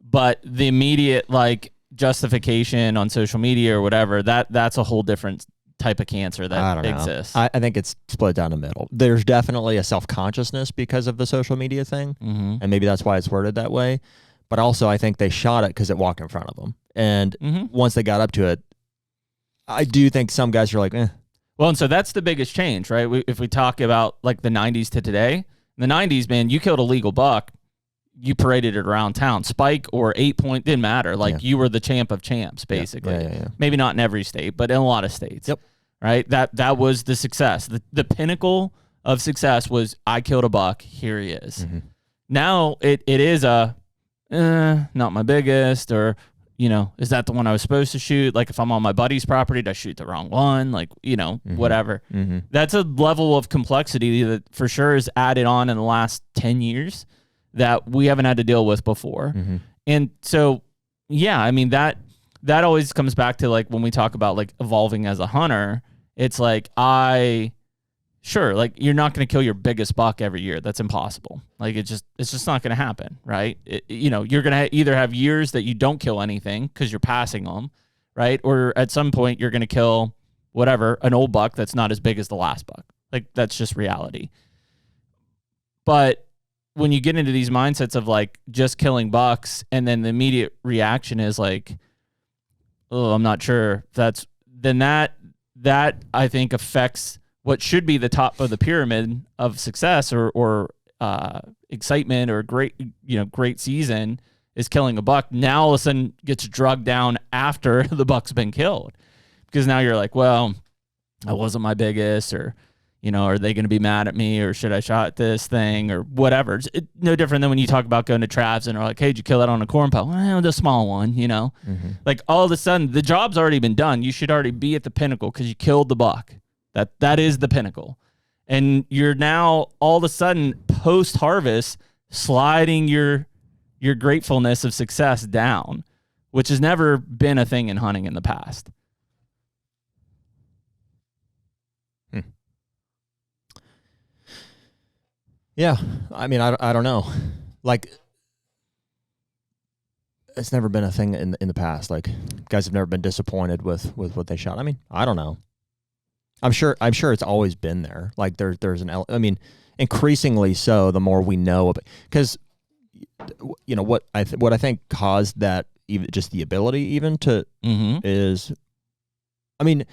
But the immediate, like, justification on social media or whatever, that's a whole different type of cancer that exists. I think it's split down the middle. There's definitely a self-consciousness because of the social media thing, and maybe that's why it's worded that way. But also, I think they shot it because it walked in front of them. And once they got up to it, I do think some guys are like, eh. Well, and so that's the biggest change, right? If we talk about like the 90s to today, in the 90s, man, you killed a legal buck, you paraded it around town. Spike or 8-point, didn't matter. Like you were the champ of champs, basically. Yeah. Maybe not in every state, but in a lot of states. Yep. Right? That was the success. The pinnacle of success was I killed a buck, here he is. Now it is not my biggest, or... You know, is that the one I was supposed to shoot? Like, if I'm on my buddy's property, did I shoot the wrong one? Like, you know, whatever. That's a level of complexity that for sure is added on in the last 10 years that we haven't had to deal with before. And so, yeah, I mean, that always comes back to, like, when we talk about, like, evolving as a hunter, it's like, sure, like, you're not going to kill your biggest buck every year. That's impossible. Like, it's just not going to happen, right? You know, you're going to either have years that you don't kill anything because you're passing them, right? Or at some point, you're going to kill whatever, an old buck that's not as big as the last buck. Like, that's just reality. But when you get into these mindsets of, like, just killing bucks, and then the immediate reaction is like, oh, I'm not sure. That I think affects what should be the top of the pyramid of success or excitement or great season is killing a buck. Now all of a sudden gets drugged down after the buck's been killed, because now you're like, well, I wasn't my biggest, or, you know, are they going to be mad at me, or should I shot this thing, or whatever. It's no different than when you talk about going to Travs and are like, hey, did you kill that on a corn pile? Well, the small one, you know. Like, all of a sudden the job's already been done. You should already be at the pinnacle because you killed the buck. That is the pinnacle. And you're now all of a sudden post-harvest sliding your gratefulness of success down, which has never been a thing in hunting in the past. Yeah. I mean, I don't know. Like, it's never been a thing in the past. Like, guys have never been disappointed with what they shot. I mean, I don't know. I'm sure it's always been there. Like, there's I mean, increasingly so the more we know of it, because, you know, what I think caused that, even just the ability even to is, I mean,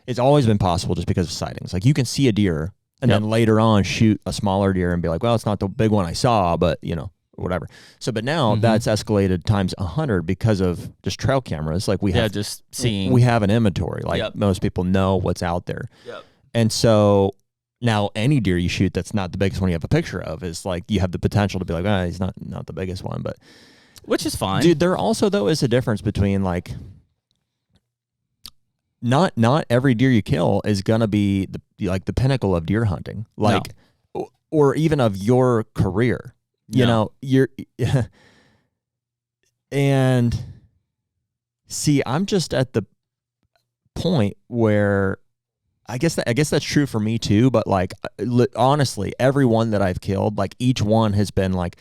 it's always been possible just because of sightings. Like, you can see a deer and then later on shoot a smaller deer and be like, well, it's not the big one I saw, but, you know, whatever. So, but now that's escalated times 100 because of just trail cameras. Like, we have just seeing. We have an inventory. Like, most people know what's out there. And so now any deer you shoot that's not the biggest one you have a picture of is like, you have the potential to be like, he's not the biggest one. But which is fine. Dude, there also, though, is a difference between, like, not every deer you kill is going to be the pinnacle of deer hunting. Like, or even of your career. You know, and see, I'm just at the point where I guess that's true for me too, but like honestly, every one that I've killed, like each one has been like,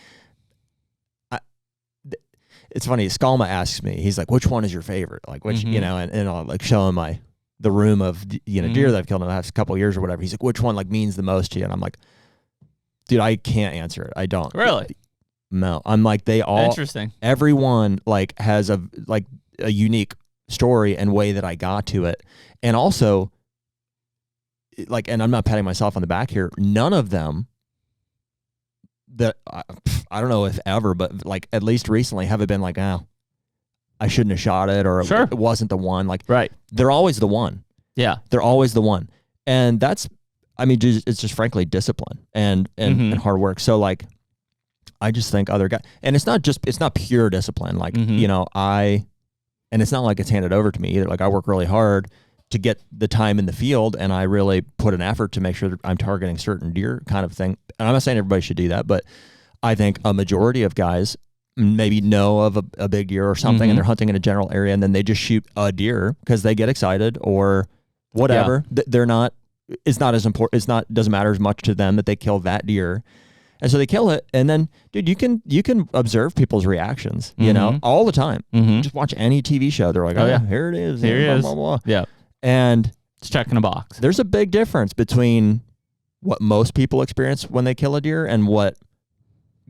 it's funny. Skalma asks me, he's like, which one is your favorite? Like which, you know, and I'll like show him the room of, you know, deer that I've killed in the last couple of years or whatever. He's like, which one like means the most to you? And I'm like, dude, I can't answer it. I don't. Really? No. I'm like, they all, interesting. Everyone like has a unique story and way that I got to it. And also, like, and I'm not patting myself on the back here, none of them that I don't know if ever, but like at least recently have it been like, oh, I shouldn't have shot it, or it wasn't the one. Like, right. They're always the one. Yeah. They're always the one. And that's, I mean, it's just frankly discipline and hard work. So like, I just think other guys, and it's not pure discipline. Like, you know, and it's not like it's handed over to me either. Like I work really hard to get the time in the field, and I really put an effort to make sure that I'm targeting certain deer kind of thing. And I'm not saying everybody should do that, but I think a majority of guys maybe know of a big deer or something, and they're hunting in a general area, and then they just shoot a deer because they get excited or whatever. They're not, it's not as important. Doesn't matter as much to them that they kill that deer. And so they kill it, and then, dude, you can observe people's reactions, you know, all the time. Just watch any TV show. They're like, oh yeah, here it is. Here it is. Blah, blah, blah. Yeah. And it's checking a box. There's a big difference between what most people experience when they kill a deer and what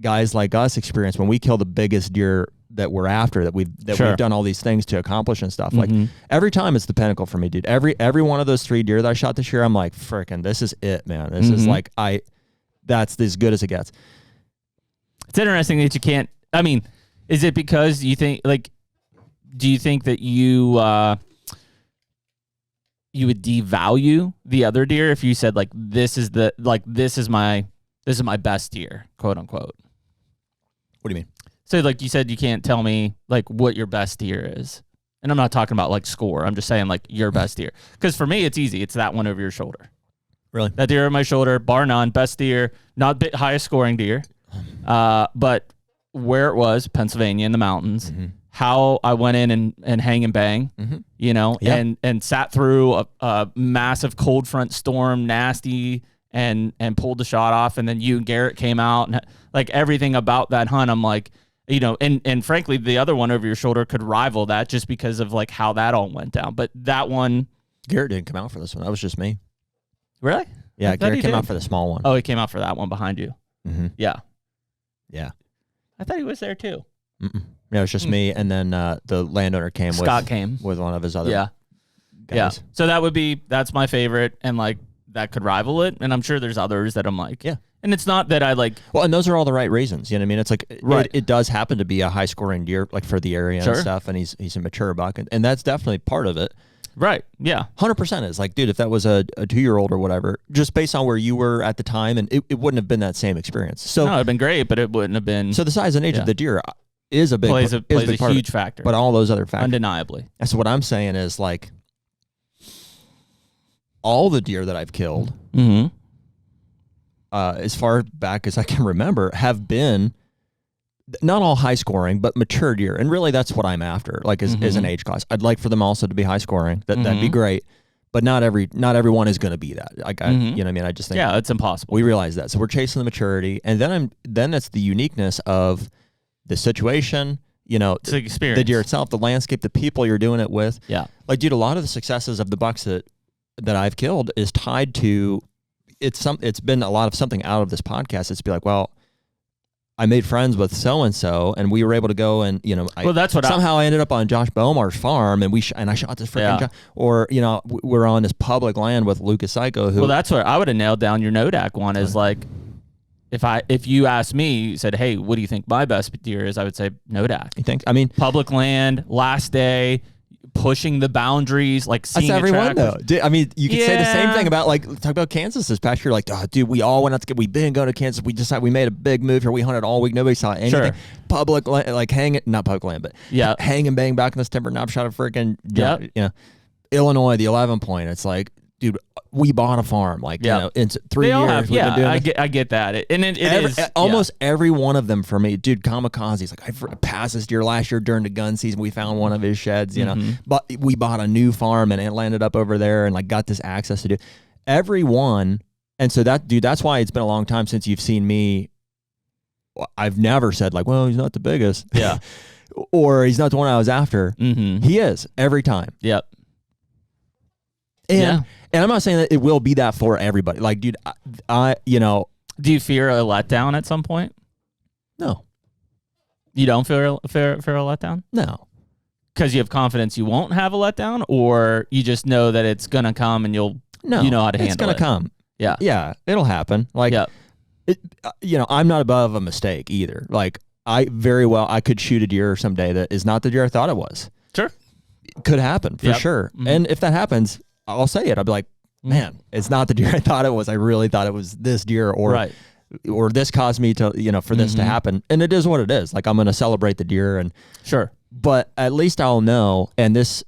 guys like us experience when we kill the biggest deer that we're after, that we've done all these things to accomplish and stuff. Like every time it's the pinnacle for me, dude. Every one of those 3 deer that I shot this year, I'm like, frickin', this is it, man. This is like, that's as good as it gets. It's interesting that you can't, I mean, is it because you think, like, do you think that you would devalue the other deer if you said like, this is my best deer, quote unquote? What do you mean? So like you said, you can't tell me like what your best deer is. And I'm not talking about like score. I'm just saying like your best deer. Because for me, it's easy. It's that one over your shoulder. Really? That deer on my shoulder, bar none, best deer, not bit highest scoring deer. But where it was, Pennsylvania in the mountains, how I went in and hang and bang, you know, and sat through a massive cold front storm, nasty, and pulled the shot off. And then you and Garrett came out, and like everything about that hunt, I'm like, you know, and frankly, the other one over your shoulder could rival that just because of like how that all went down. But that one, Garrett didn't come out for this one. That was just me. Really? Yeah, Garrett came out for the small one. Oh, he came out for that one behind you. Yeah. Yeah. I thought he was there too. No, it was just me, and then the landowner came. Scott came with one of his other guys. Yeah. So that's my favorite, and like that could rival it. And I'm sure there's others that I'm like, yeah. And it's not that I like. Well, and those are all the right reasons. You know what I mean? It's like it does happen to be a high scoring deer, like for the area and stuff. And he's a mature buck, and that's definitely part of it. Right. Yeah. 100% is like, dude, if that was a 2-year-old or whatever, just based on where you were at the time, and it wouldn't have been that same experience. So no, it'd been great, but it wouldn't have been. So the size and age of the deer is a big plays a huge factor, but all those other factors, undeniably. And so what I'm saying is like, all the deer that I've killed, as far back as I can remember, have been not all high scoring, but mature deer. And really that's what I'm after, like as an age class. I'd like for them also to be high scoring. That'd be great. But not everyone is going to be that. Like you know what I mean? I just think it's impossible. We realize that. So we're chasing the maturity, and then it's the uniqueness of the situation, you know, it's the experience, the deer itself, the landscape, the people you're doing it with. Yeah. Like, dude, a lot of the successes of the bucks that I've killed is tied to it's been a lot of something out of this podcast. It's be like, well, I made friends with so-and-so, and we were able to go and, you know, I ended up on Josh Bomar's farm, and I shot this freaking or, you know, we're on this public land with Lucas Psycho. Well, that's where I would have nailed down your Nodak one is like, if you asked me, you said, hey, what do you think my best deer is? I would say Nodak. You think? I mean, public land, last day, pushing the boundaries, like seeing that's everyone though. I mean, you could say the same thing about talk about Kansas this past year. Like, oh, dude, we all went out to we've been going to Kansas. We decided we made a big move here. We hunted all week. Nobody saw anything. Sure. Public like not public land, but hang and bang back in this timber knob shot of freaking Illinois, the 11 point. It's like, dude, we bought a farm. Like, in 3 years. I get that. It is almost every one of them for me. Dude, Kamikaze's like, I passed this deer last year during the gun season. We found one of his sheds, you know. But we bought a new farm and it landed up over there and like got this access to do every one. And so that's why it's been a long time since you've seen me. I've never said like, well, he's not the biggest. Yeah. Or he's not the one I was after. He is every time. Yep. And I'm not saying that it will be that for everybody. Like, dude, I do you fear a letdown at some point? No. You don't fear a letdown? No. Because you have confidence you won't have a letdown, or you just know that it's gonna come and you know how to handle it. It's gonna come. Yeah. Yeah, it'll happen. Like, I'm not above a mistake either. Like, I could shoot a deer someday that is not the deer I thought it was. Sure. It could happen for sure. And if that happens, I'll say it. I'll be like, man, it's not the deer I thought it was. I really thought it was this deer, or this caused me to, for this to happen. And it is what it is. Like, I'm going to celebrate the deer and sure. But at least I'll know. And this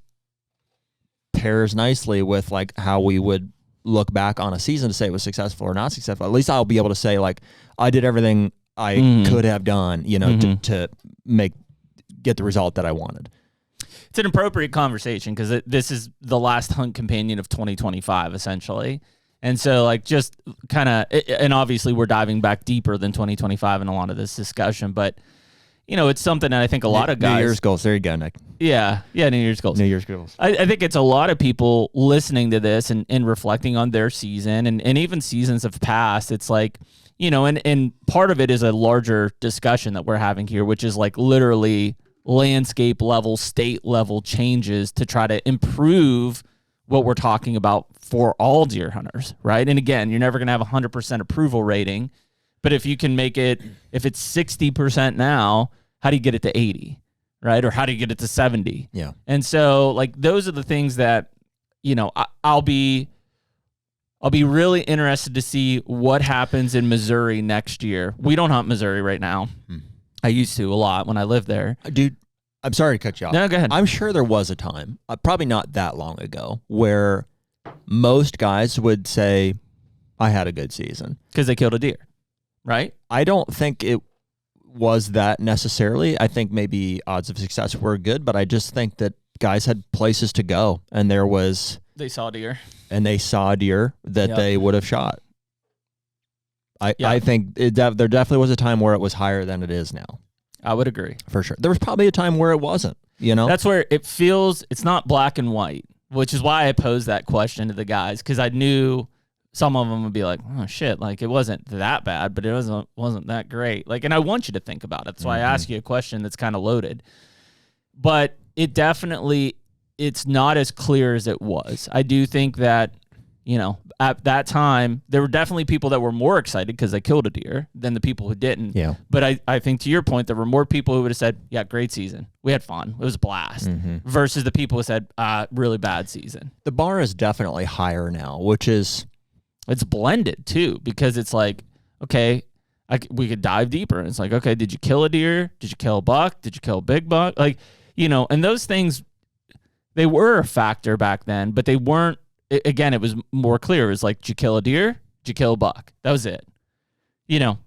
pairs nicely with like how we would look back on a season to say it was successful or not successful. At least I'll be able to say like, I did everything I could have done, to get the result that I wanted. It's an appropriate conversation because this is the last hunt companion of 2025, essentially. And so, like, just kind of, and obviously we're diving back deeper than 2025 in a lot of this discussion, but, it's something that I think a lot of guys. New Year's goals. There you go, Nick. Yeah, New Year's goals. New Year's goals. I think it's a lot of people listening to this and reflecting on their season and even seasons of past. It's like, and part of it is a larger discussion that we're having here, which is like literally landscape level, state level changes to try to improve what we're talking about for all deer hunters, right? And again, you're never going to have 100% approval rating, but if you can make it, if it's 60% now, how do you get it to 80, right? Or how do you get it to 70? Yeah. And so, like, those are the things that, I'll be really interested to see what happens in Missouri next year. We don't hunt Missouri right now. I used to a lot when I lived there. Dude, I'm sorry to cut you off. No, go ahead. I'm sure there was a time, probably not that long ago, where most guys would say, I had a good season. Because they killed a deer, right? I don't think it was that necessarily. I think maybe odds of success were good, but I just think that guys had places to go, and they saw deer. And they saw deer that they would have shot. I think there definitely was a time where it was higher than it is now. I would agree. For sure. There was probably a time where it wasn't, That's where it feels, it's not black and white, which is why I posed that question to the guys, because I knew some of them would be like, oh, shit, like, it wasn't that bad, but it wasn't that great. Like, and I want you to think about it. That's why I ask you a question that's kind of loaded. But it definitely, it's not as clear as it was. I do think that, at that time, there were definitely people that were more excited because they killed a deer than the people who didn't. Yeah. But I think, to your point, there were more people who would have said, yeah, great season. We had fun. It was a blast. Versus the people who said, really bad season. The bar is definitely higher now, which is... It's blended, too, because it's like, okay, we could dive deeper. And it's like, okay, did you kill a deer? Did you kill a buck? Did you kill a big buck? Like, and those things, they were a factor back then, but they weren't. Again, it was more clear. It was like, did you kill a deer? Did you kill a buck? That was it.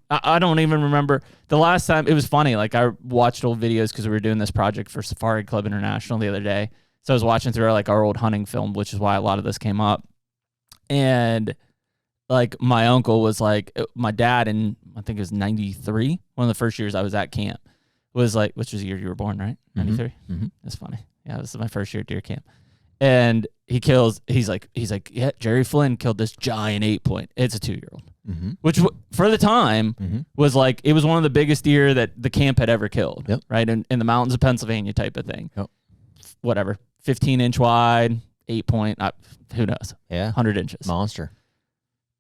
I don't even remember the last time. It was funny. Like, I watched old videos because we were doing this project for Safari Club International the other day. So I was watching through our old hunting film, which is why a lot of this came up. And like, my uncle was like, my dad in, I think it was 93, one of the first years I was at camp, was like, which was the year you were born, right? 93? Mm-hmm. That's funny. Yeah, this is my first year at deer camp. And he's like, yeah, Jerry Flynn killed this giant 8-point. It's a 2-year-old, which for the time was like, it was one of the biggest deer that the camp had ever killed, right? In the mountains of Pennsylvania type of thing. Yep. Whatever, 15-inch wide, 8-point, who knows? Yeah. 100 inches. Monster.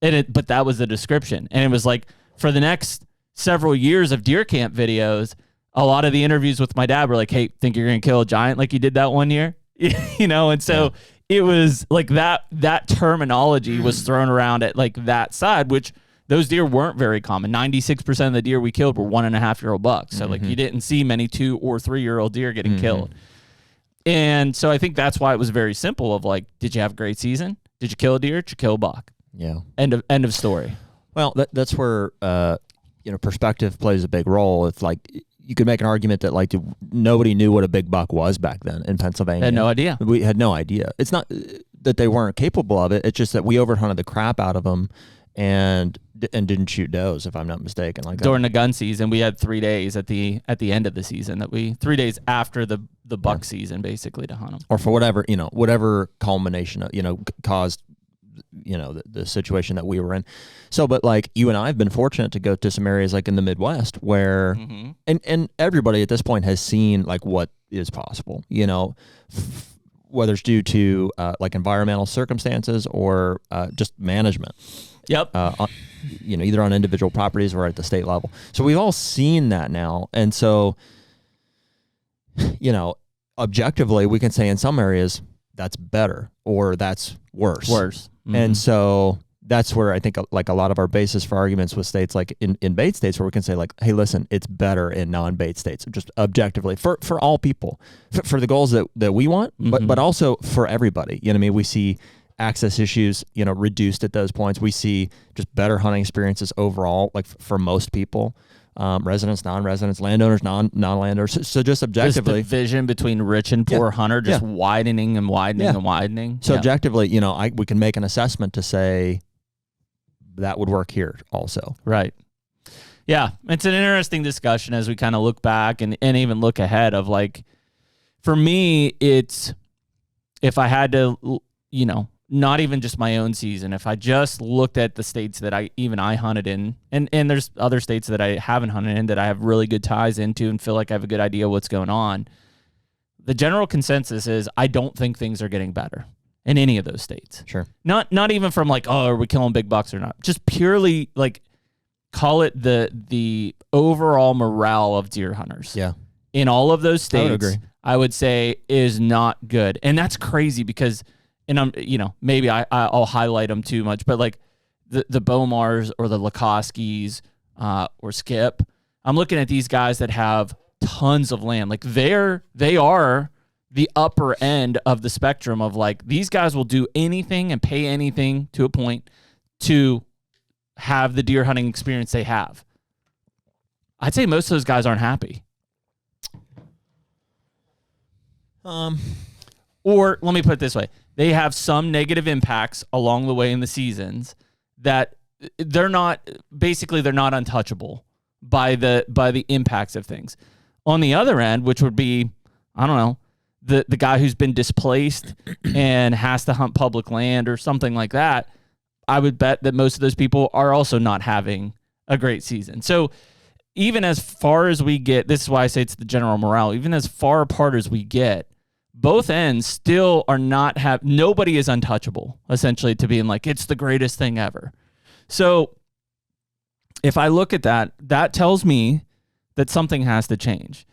But that was the description. And it was like, for the next several years of deer camp videos, a lot of the interviews with my dad were like, hey, think you're going to kill a giant like you did that one year? And so it was like that terminology was thrown around at like that side, which those deer weren't very common. 96% of the deer we killed were 1.5-year-old bucks. So like you didn't see many 2 or 3-year-old deer getting killed. And so I think that's why it was very simple of like, did you have a great season? Did you kill a deer? Did you kill a buck? Yeah. End of story. Well, that's where, perspective plays a big role. It's like, you could make an argument that like nobody knew what a big buck was back then in Pennsylvania. Had no idea. We had no idea. It's not that they weren't capable of it. It's just that we overhunted the crap out of them and didn't shoot does, if I'm not mistaken. Like during the gun season, we had 3 days at the end of the season 3 days after the buck season, basically, to hunt them. Or for whatever culmination, caused, the situation that we were in. So, but like you and I have been fortunate to go to some areas like in the Midwest where, and everybody at this point has seen like what is possible, whether it's due to like environmental circumstances or just management. Yep. Either on individual properties or at the state level. So we've all seen that now. And so, objectively, we can say in some areas that's better or that's worse. And so that's where I think like a lot of our basis for arguments with states like in bait states, where we can say like, hey, listen, it's better in non-bait states, just objectively for all people, for the goals that we want, but also for everybody. We see access issues, reduced at those points. We see just better hunting experiences overall, like for most people, residents, non-residents, landowners, non-landowners. So just objectively, just the vision between rich and poor hunter just widening and widening and widening. So objectively, we can make an assessment to say that would work here also. Right. Yeah. It's an interesting discussion as we kind of look back and even look ahead of like, for me, it's, if I had to, not even just my own season, if I just looked at the states that I hunted in, and there's other states that I haven't hunted in that I have really good ties into and feel like I have a good idea what's going on, the general consensus is I don't think things are getting better in any of those states. Sure. Not even from like, oh, are we killing big bucks or not? Just purely like, call it the overall morale of deer hunters. Yeah. In all of those states, I would agree. I would say is not good. And that's crazy because, and I'm, maybe I'll highlight them too much, but like the Bomars or the Lakoskis or Skip, I'm looking at these guys that have tons of land. Like they are the upper end of the spectrum of like, these guys will do anything and pay anything to a point to have the deer hunting experience they have. I'd say most of those guys aren't happy. Or let me put it this way. They have some negative impacts along the way in the seasons that they're not untouchable by the impacts of things. On the other end, which would be, I don't know, the guy who's been displaced and has to hunt public land or something like that, I would bet that most of those people are also not having a great season. So even as far as we get, this is why I say it's the general morale, even as far apart as we get, both ends still are nobody is untouchable, essentially, to being like, it's the greatest thing ever. So if I look at that tells me that something has to change.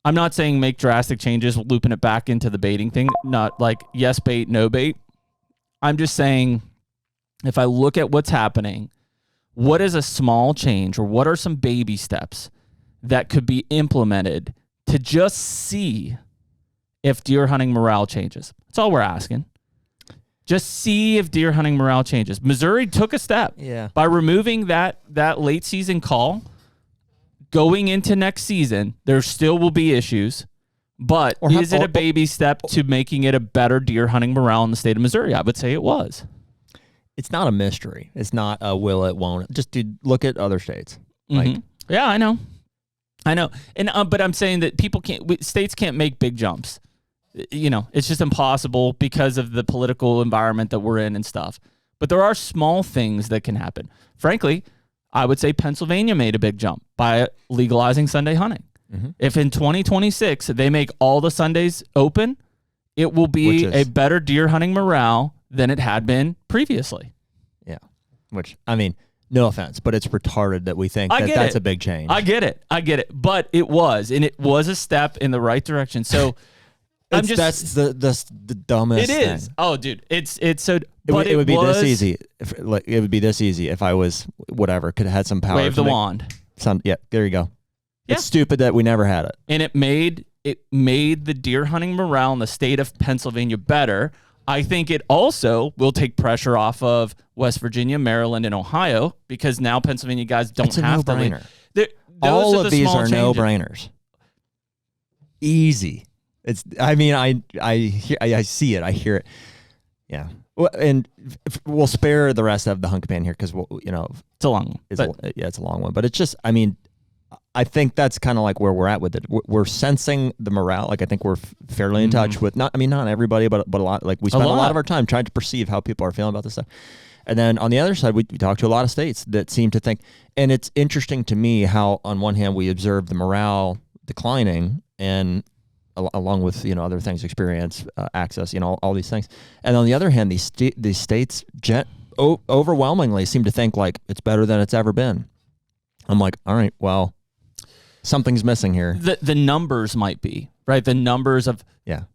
I'm not saying make drastic changes, looping it back into the baiting thing, not like yes bait, no bait. I'm just saying, if I look at what's happening, what is a small change or what are some baby steps that could be implemented to just see if deer hunting morale changes? That's all we're asking. Just see if deer hunting morale changes. Missouri took a step by removing that late season call. Going into next season, there still will be issues, but is it a baby step to making it a better deer hunting morale in the state of Missouri? I would say it was. It's not a mystery. It's not a will it, won't it. Just look at other states. Like, yeah, I know. And but I'm saying that states can't make big jumps. It's just impossible because of the political environment that we're in and stuff. But there are small things that can happen. Frankly, I would say Pennsylvania made a big jump by legalizing Sunday hunting. If in 2026 they make all the Sundays open, it will be a better deer hunting morale than it had been previously. Yeah. Which, I mean, no offense, but it's retarded that we think that's a big change. I get it. But it was, and it was a step in the right direction. So That's the dumbest. It is. Thing. Oh, dude, it's so. It would be this easy. It would be this easy if I was whatever could have had some power. Wave the wand. Yeah, there you go. Yeah. It's stupid that we never had it, and it made the deer hunting morale in the state of Pennsylvania better. I think it also will take pressure off of West Virginia, Maryland, and Ohio because now Pennsylvania guys don't have to. All of these are no-brainers. Easy. It's. I mean, I see it. I hear it. Yeah. Well, and we'll spare the rest of the hunk pan here because it's a long one. It's a long one. But it's just. I mean, I think that's kind of like where we're at with it. We're sensing the morale. Like I think we're fairly in touch with not everybody, but a lot. Like we spend a lot of our time trying to perceive how people are feeling about this stuff. And then on the other side, we talk to a lot of states that seem to think, and it's interesting to me how on one hand we observe the morale declining, and along with other things, experience, access, all these things, and on the other hand, these states overwhelmingly seem to think like it's better than it's ever been. I'm like, all right, well, something's missing here. The numbers might be right. The numbers of of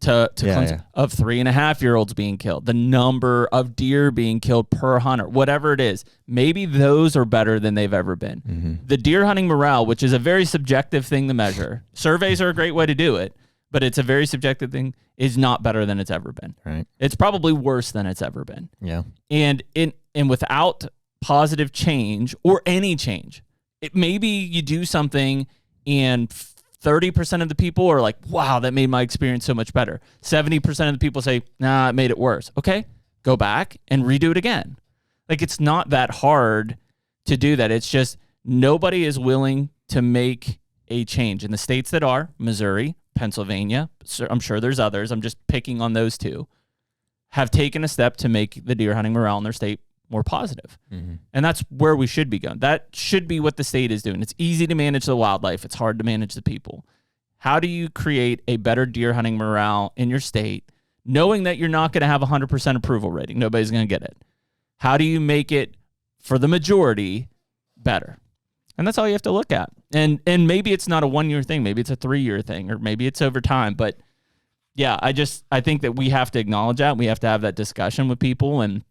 3.5-year-olds being killed, the number of deer being killed per hunter, whatever it is, maybe those are better than they've ever been. Mm-hmm. The deer hunting morale, which is a very subjective thing to measure, surveys are a great way to do it, but it's a very subjective thing, is not better than it's ever been. Right. It's probably worse than it's ever been. Yeah. And without positive change or any change, maybe you do something and 30% of the people are like, wow, that made my experience so much better. 70% of the people say, nah, it made it worse. Okay, go back and redo it again. Like, it's not that hard to do that. It's just nobody is willing to make a change. In the states that are, Missouri, Pennsylvania, I'm sure there's others, I'm just picking on those two, have taken a step to make the deer hunting morale in their state more positive. Mm-hmm. And that's where we should be going. That should be what the state is doing. It's easy to manage the wildlife. It's hard to manage the people. How do you create a better deer hunting morale in your state, knowing that you're not going to have 100% approval rating? Nobody's going to get it. How do you make it, for the majority, better? And that's all you have to look at. And maybe it's not a 1-year thing. Maybe it's a 3-year thing, or maybe it's over time. But yeah, I think that we have to acknowledge that. We have to have that discussion with people, and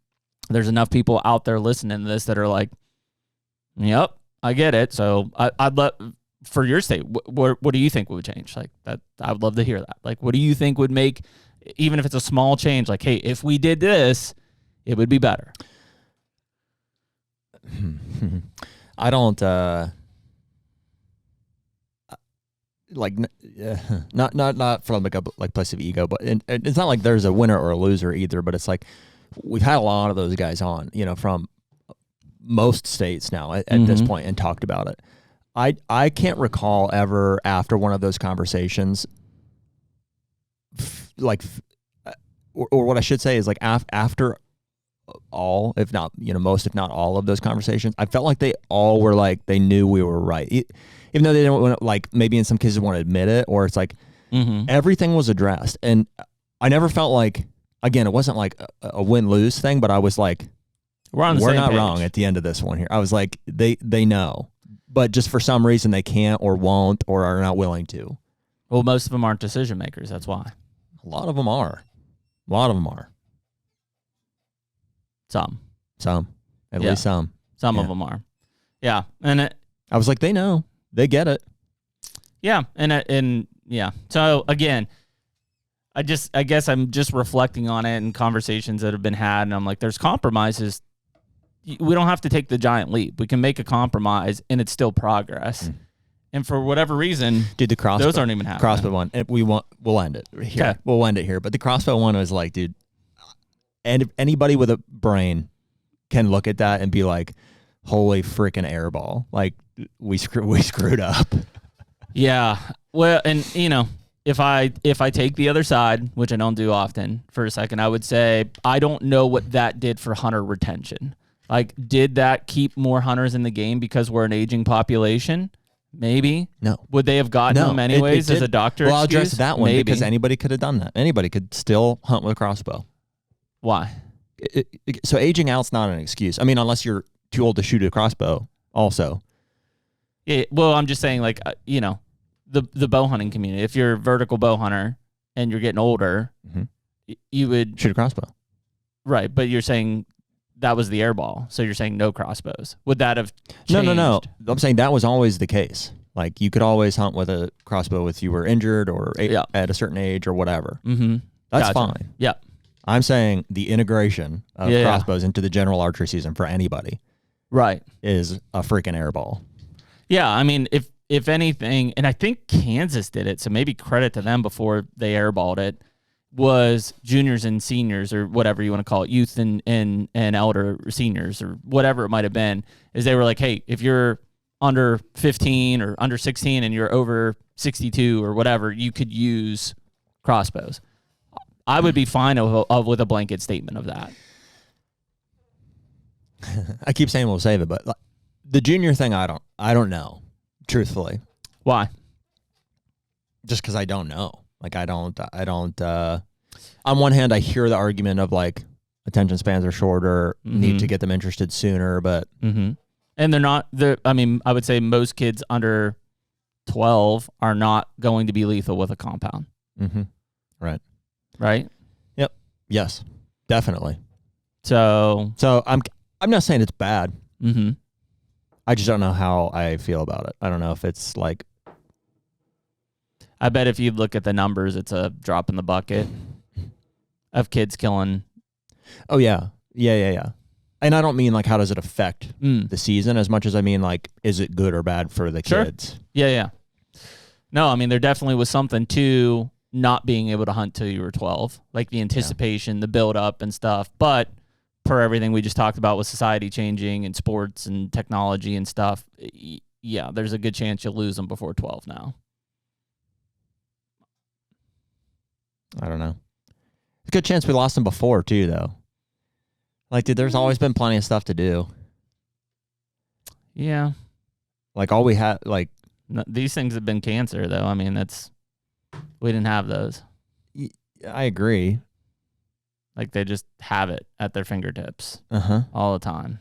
there's enough people out there listening to this that are like, yep, I get it. So I'd love, for your state, what do you think would change? Like that, I would love to hear that. Like, what do you think would make, even if it's a small change, like, hey, if we did this, it would be better. I don't, not from like a place of ego, but it's not like there's a winner or a loser either, but it's like, we've had a lot of those guys on, from most states now at this point, and talked about it. I can't recall ever after one of those conversations, or what I should say is like after all, if not most, if not all of those conversations, I felt like they all were like they knew we were right, even though they don't want to, like maybe in some cases want to admit it, or it's like everything was addressed, and I never felt like. Again, it wasn't like a win-lose thing, but I was like, we're not page. Wrong at the end of this one here. I was like, they know, but just for some reason they can't or won't or are not willing to. Well, most of them aren't decision makers. That's why. A lot of them are. Some. At least some. Some of them are. Yeah. And I was like, they know. They get it. Yeah. And yeah. So, again, I guess I'm just reflecting on it and conversations that have been had, and I'm like, there's compromises. We don't have to take the giant leap. We can make a compromise, and it's still progress. And for whatever reason, dude, the crossbow, those aren't even happening. Crossbow one, we'll end it here. Okay. We'll end it here. But the crossbow one was like, dude, and if anybody with a brain can look at that and be like, holy freaking airball! Like we screwed up. Yeah. Well, and If I take the other side, which I don't do often, for a second, I would say I don't know what that did for hunter retention. Like, did that keep more hunters in the game because we're an aging population? Maybe. No. Would they have gotten them anyways as a doctor excuse? I'll address that one. Maybe. Because anybody could have done that. Anybody could still hunt with a crossbow. Why? So aging out's not an excuse. I mean, unless you're too old to shoot a crossbow also. Yeah, well, I'm just saying, like, the bow hunting community. If you're a vertical bow hunter, and you're getting older, you would shoot a crossbow. Right, but you're saying that was the airball, so you're saying no crossbows. Would that have changed? No. I'm saying that was always the case. Like, you could always hunt with a crossbow if you were injured or at a certain age or whatever. Mm-hmm. That's fine. Yeah. I'm saying the integration of crossbows into the general archery season for anybody is a freaking airball. Yeah, I mean, if anything, and I think Kansas did it, so maybe credit to them before they airballed it, was juniors and seniors, or whatever you want to call it, youth and elder seniors, or whatever it might have been, is they were like, hey, if you're under 15 or under 16 and you're over 62 or whatever, you could use crossbows. I would be fine with a blanket statement of that. I keep saying we'll save it, but the junior thing, I don't know, truthfully. Why? Just because I don't know. Like, I don't, on one hand, I hear the argument of, like, attention spans are shorter, need to get them interested sooner, but. And I would say most kids under 12 are not going to be lethal with a compound. Right? Yep. Yes, definitely. So I'm not saying it's bad. I just don't know how I feel about it. I don't know if it's like. I bet if you look at the numbers, it's a drop in the bucket of kids killing. Oh, yeah. Yeah. And I don't mean, like, how does it affect the season as much as I mean, like, is it good or bad for the kids? Yeah. No, I mean, there definitely was something to not being able to hunt till you were 12, like the anticipation, the build up and stuff. But per everything we just talked about with society changing and sports and technology and stuff, yeah, there's a good chance you'll lose them before 12 now. I don't know. It's a good chance we lost them before, too, though. Like, dude, there's always been plenty of stuff to do. Yeah. Like, all we had, like. These things have been cancer, though. I mean, we didn't have those. I agree. Like, they just have it at their fingertips all the time.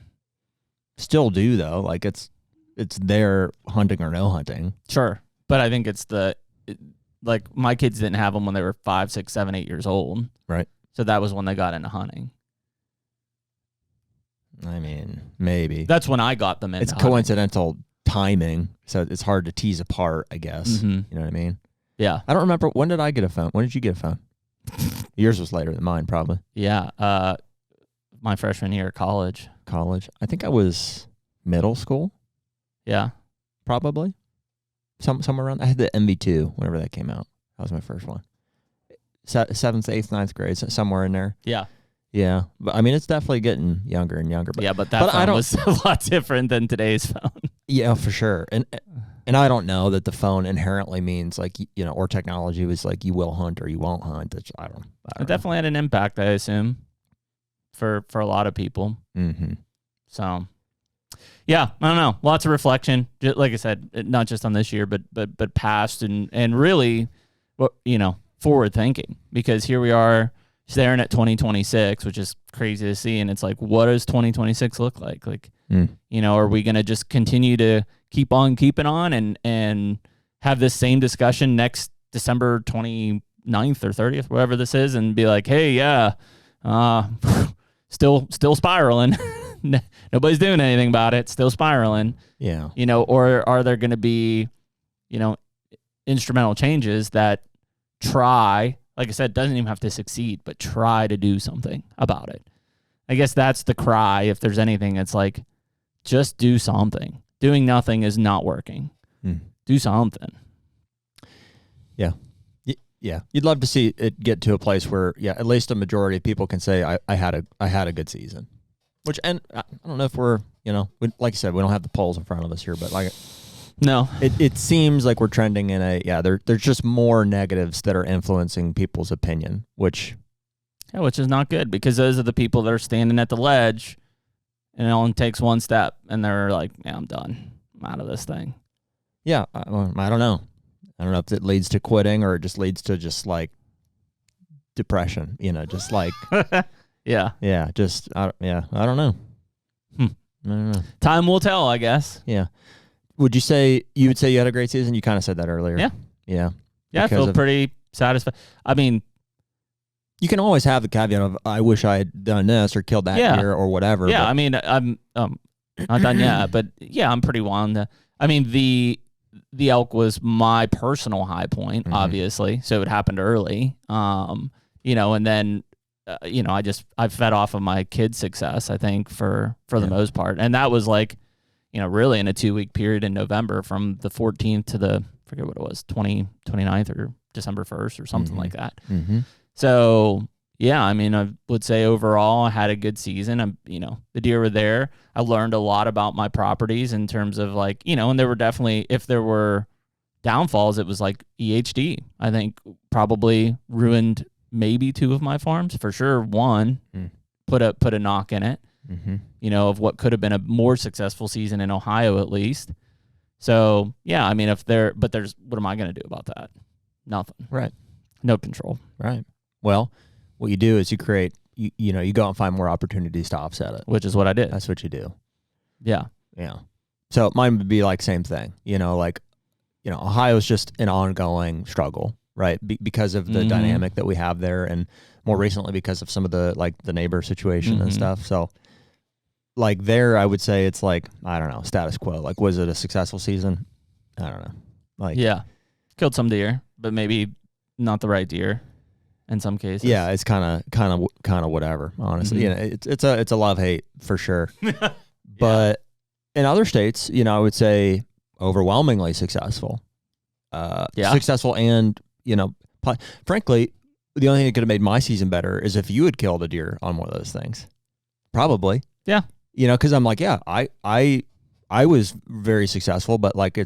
Still do, though. Like, it's their hunting or no hunting. Sure. But I think it's like, my kids didn't have them when they were 5, 6, 7, 8 years old. Right. So that was when they got into hunting. I mean, maybe. That's when I got them into hunting. It's coincidental timing, so it's hard to tease apart, I guess. You know what I mean? Yeah. I don't remember. When did I get a phone? When did you get a phone? Yours was later than mine, probably. Yeah. My freshman year of college. I think I was middle school. Yeah. Probably. Somewhere around. I had the MV2 whenever that came out. That was my first one. 7th, 8th, 9th grade, somewhere in there. Yeah. Yeah. But I mean, it's definitely getting younger and younger. But that phone was a lot different than today's phone. Yeah, for sure. And I don't know that the phone inherently means, like, you know, or technology was like you will hunt or you won't hunt. I don't It definitely had an impact, I assume, for a lot of people. So, yeah, I don't know. Lots of reflection. Like I said, not just on this year, but past and really, you know, forward thinking, because here we are staring at 2026, which is crazy to see. And it's like, what does 2026 look like? Like, you know, are we going to just continue to keep on keeping on and have this same discussion next December 29th or 30th, whatever this is, and be like, hey, yeah, still spiraling. Nobody's doing anything about it. Still spiraling. Yeah. You know, or are there going to be, you know, instrumental changes that try, like I said, doesn't even have to succeed, but try to do something about it. I guess that's the cry. If there's anything, it's like, just do something. Doing nothing is not working. Do something. Yeah. Yeah. You'd love to see it get to a place where, yeah, at least a majority of people can say, I had a good season. Which, and I don't know if we're, you know, like I said, we don't have the polls in front of us here, but like, no, it seems like we're trending in there's just more negatives that are influencing people's opinion, which is not good, because those are the people that are standing at the ledge and it only takes one step and they're like, yeah, I'm done. I'm out of this thing. Yeah. I don't know. I don't know if it leads to quitting or it just leads to just like depression, you know, just like, yeah. Yeah. Just, I don't know. I don't know. Time will tell, I guess. Yeah. Would you say you had a great season? You kind of said that earlier. Yeah. Yeah. Yeah. I feel pretty satisfied. I mean, you can always have the caveat of, I wish I had done this or killed that deer or whatever. Yeah, I mean, I'm not done yet, but yeah, I'm pretty wound. I mean, the elk was my personal high point, obviously, so it happened early. You know, and then, you know, I fed off of my kids' success, I think, for the most part. And that was like, you know, really in a 2-week period in November from the 14th to the, I forget what it was, 29th or December 1st or something like that. So, yeah, I mean, I would say overall I had a good season. You know, the deer were there. I learned a lot about my properties in terms of like, you know, and there were definitely, if there were downfalls, it was like EHD, I think probably ruined maybe 2 of my farms. For sure, 1 put a knock in it, you know, of what could have been a more successful season in Ohio at least. So, yeah, I mean, what am I going to do about that? Nothing. Right. No control. Right. Well, what you do is you create, you know, you go out and find more opportunities to offset it. Which is what I did. That's what you do. Yeah. Yeah. So mine would be like same thing, you know, like, you know, Ohio's just an ongoing struggle, right? Because of the dynamic that we have there, and more recently because of some of the, like the neighbor situation and stuff. So like there, I would say it's like, I don't know, status quo. Like, was it a successful season? I don't know. Like, yeah. Killed some deer, but maybe not the right deer. In some cases, yeah, it's kind of whatever. Honestly, you know, it's a love-hate for sure. But in other states, you know, I would say overwhelmingly successful. Successful, and you know, frankly, the only thing that could have made my season better is if you had killed a deer on one of those things. Probably, yeah. You know, because I'm like, yeah, I was very successful, but like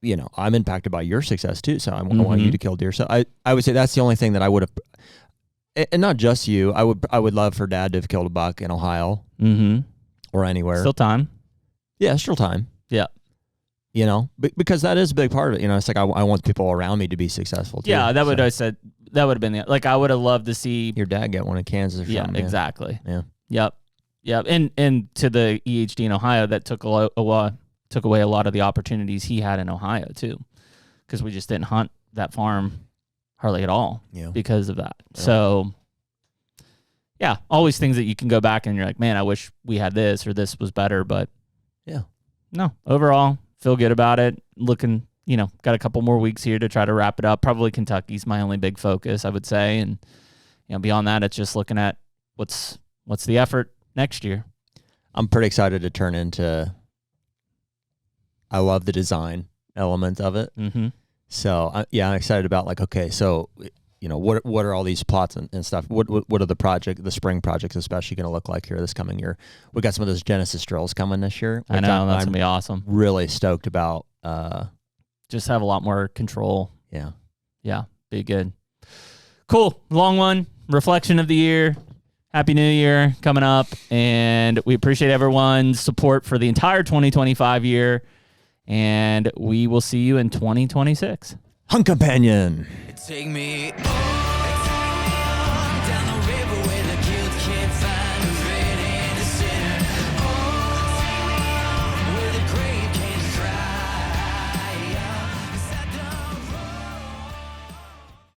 you know, I'm impacted by your success too. So I want you to kill deer. So I would say that's the only thing that I would have, and not just you. I would love for Dad to have killed a buck in Ohio or anywhere. Still time. Yeah, still time. Yeah. You know, because that is a big part of it. You know, it's like I want people around me to be successful too. Yeah, that would have been like I would have loved to see your dad get one in Kansas or something. Yeah, exactly. Yeah. Yep. And to the EHD in Ohio, that took away a lot of the opportunities he had in Ohio too, because we just didn't hunt that farm hardly at all because of that. Yeah. So, yeah, always things that you can go back and you're like, man, I wish we had this or this was better. But no, overall, feel good about it. Looking, you know, got a couple more weeks here to try to wrap it up. Probably Kentucky's my only big focus, I would say. And, you know, beyond that, it's just looking at what's the effort next year. I'm pretty excited to turn into, I love the design element of it. So I'm excited about like, okay, so, you know, what are all these plots and stuff? What are the spring projects especially going to look like here this coming year? We got some of those Genesis drills coming this year. I know, that's going to be awesome. Really stoked about. Just have a lot more control. Yeah. Yeah, be good. Cool. Long one. Reflection of the year. Happy New Year coming up. And we appreciate everyone's support for the entire 2025 year. And we will see you in 2026. Hunt Companion. Take me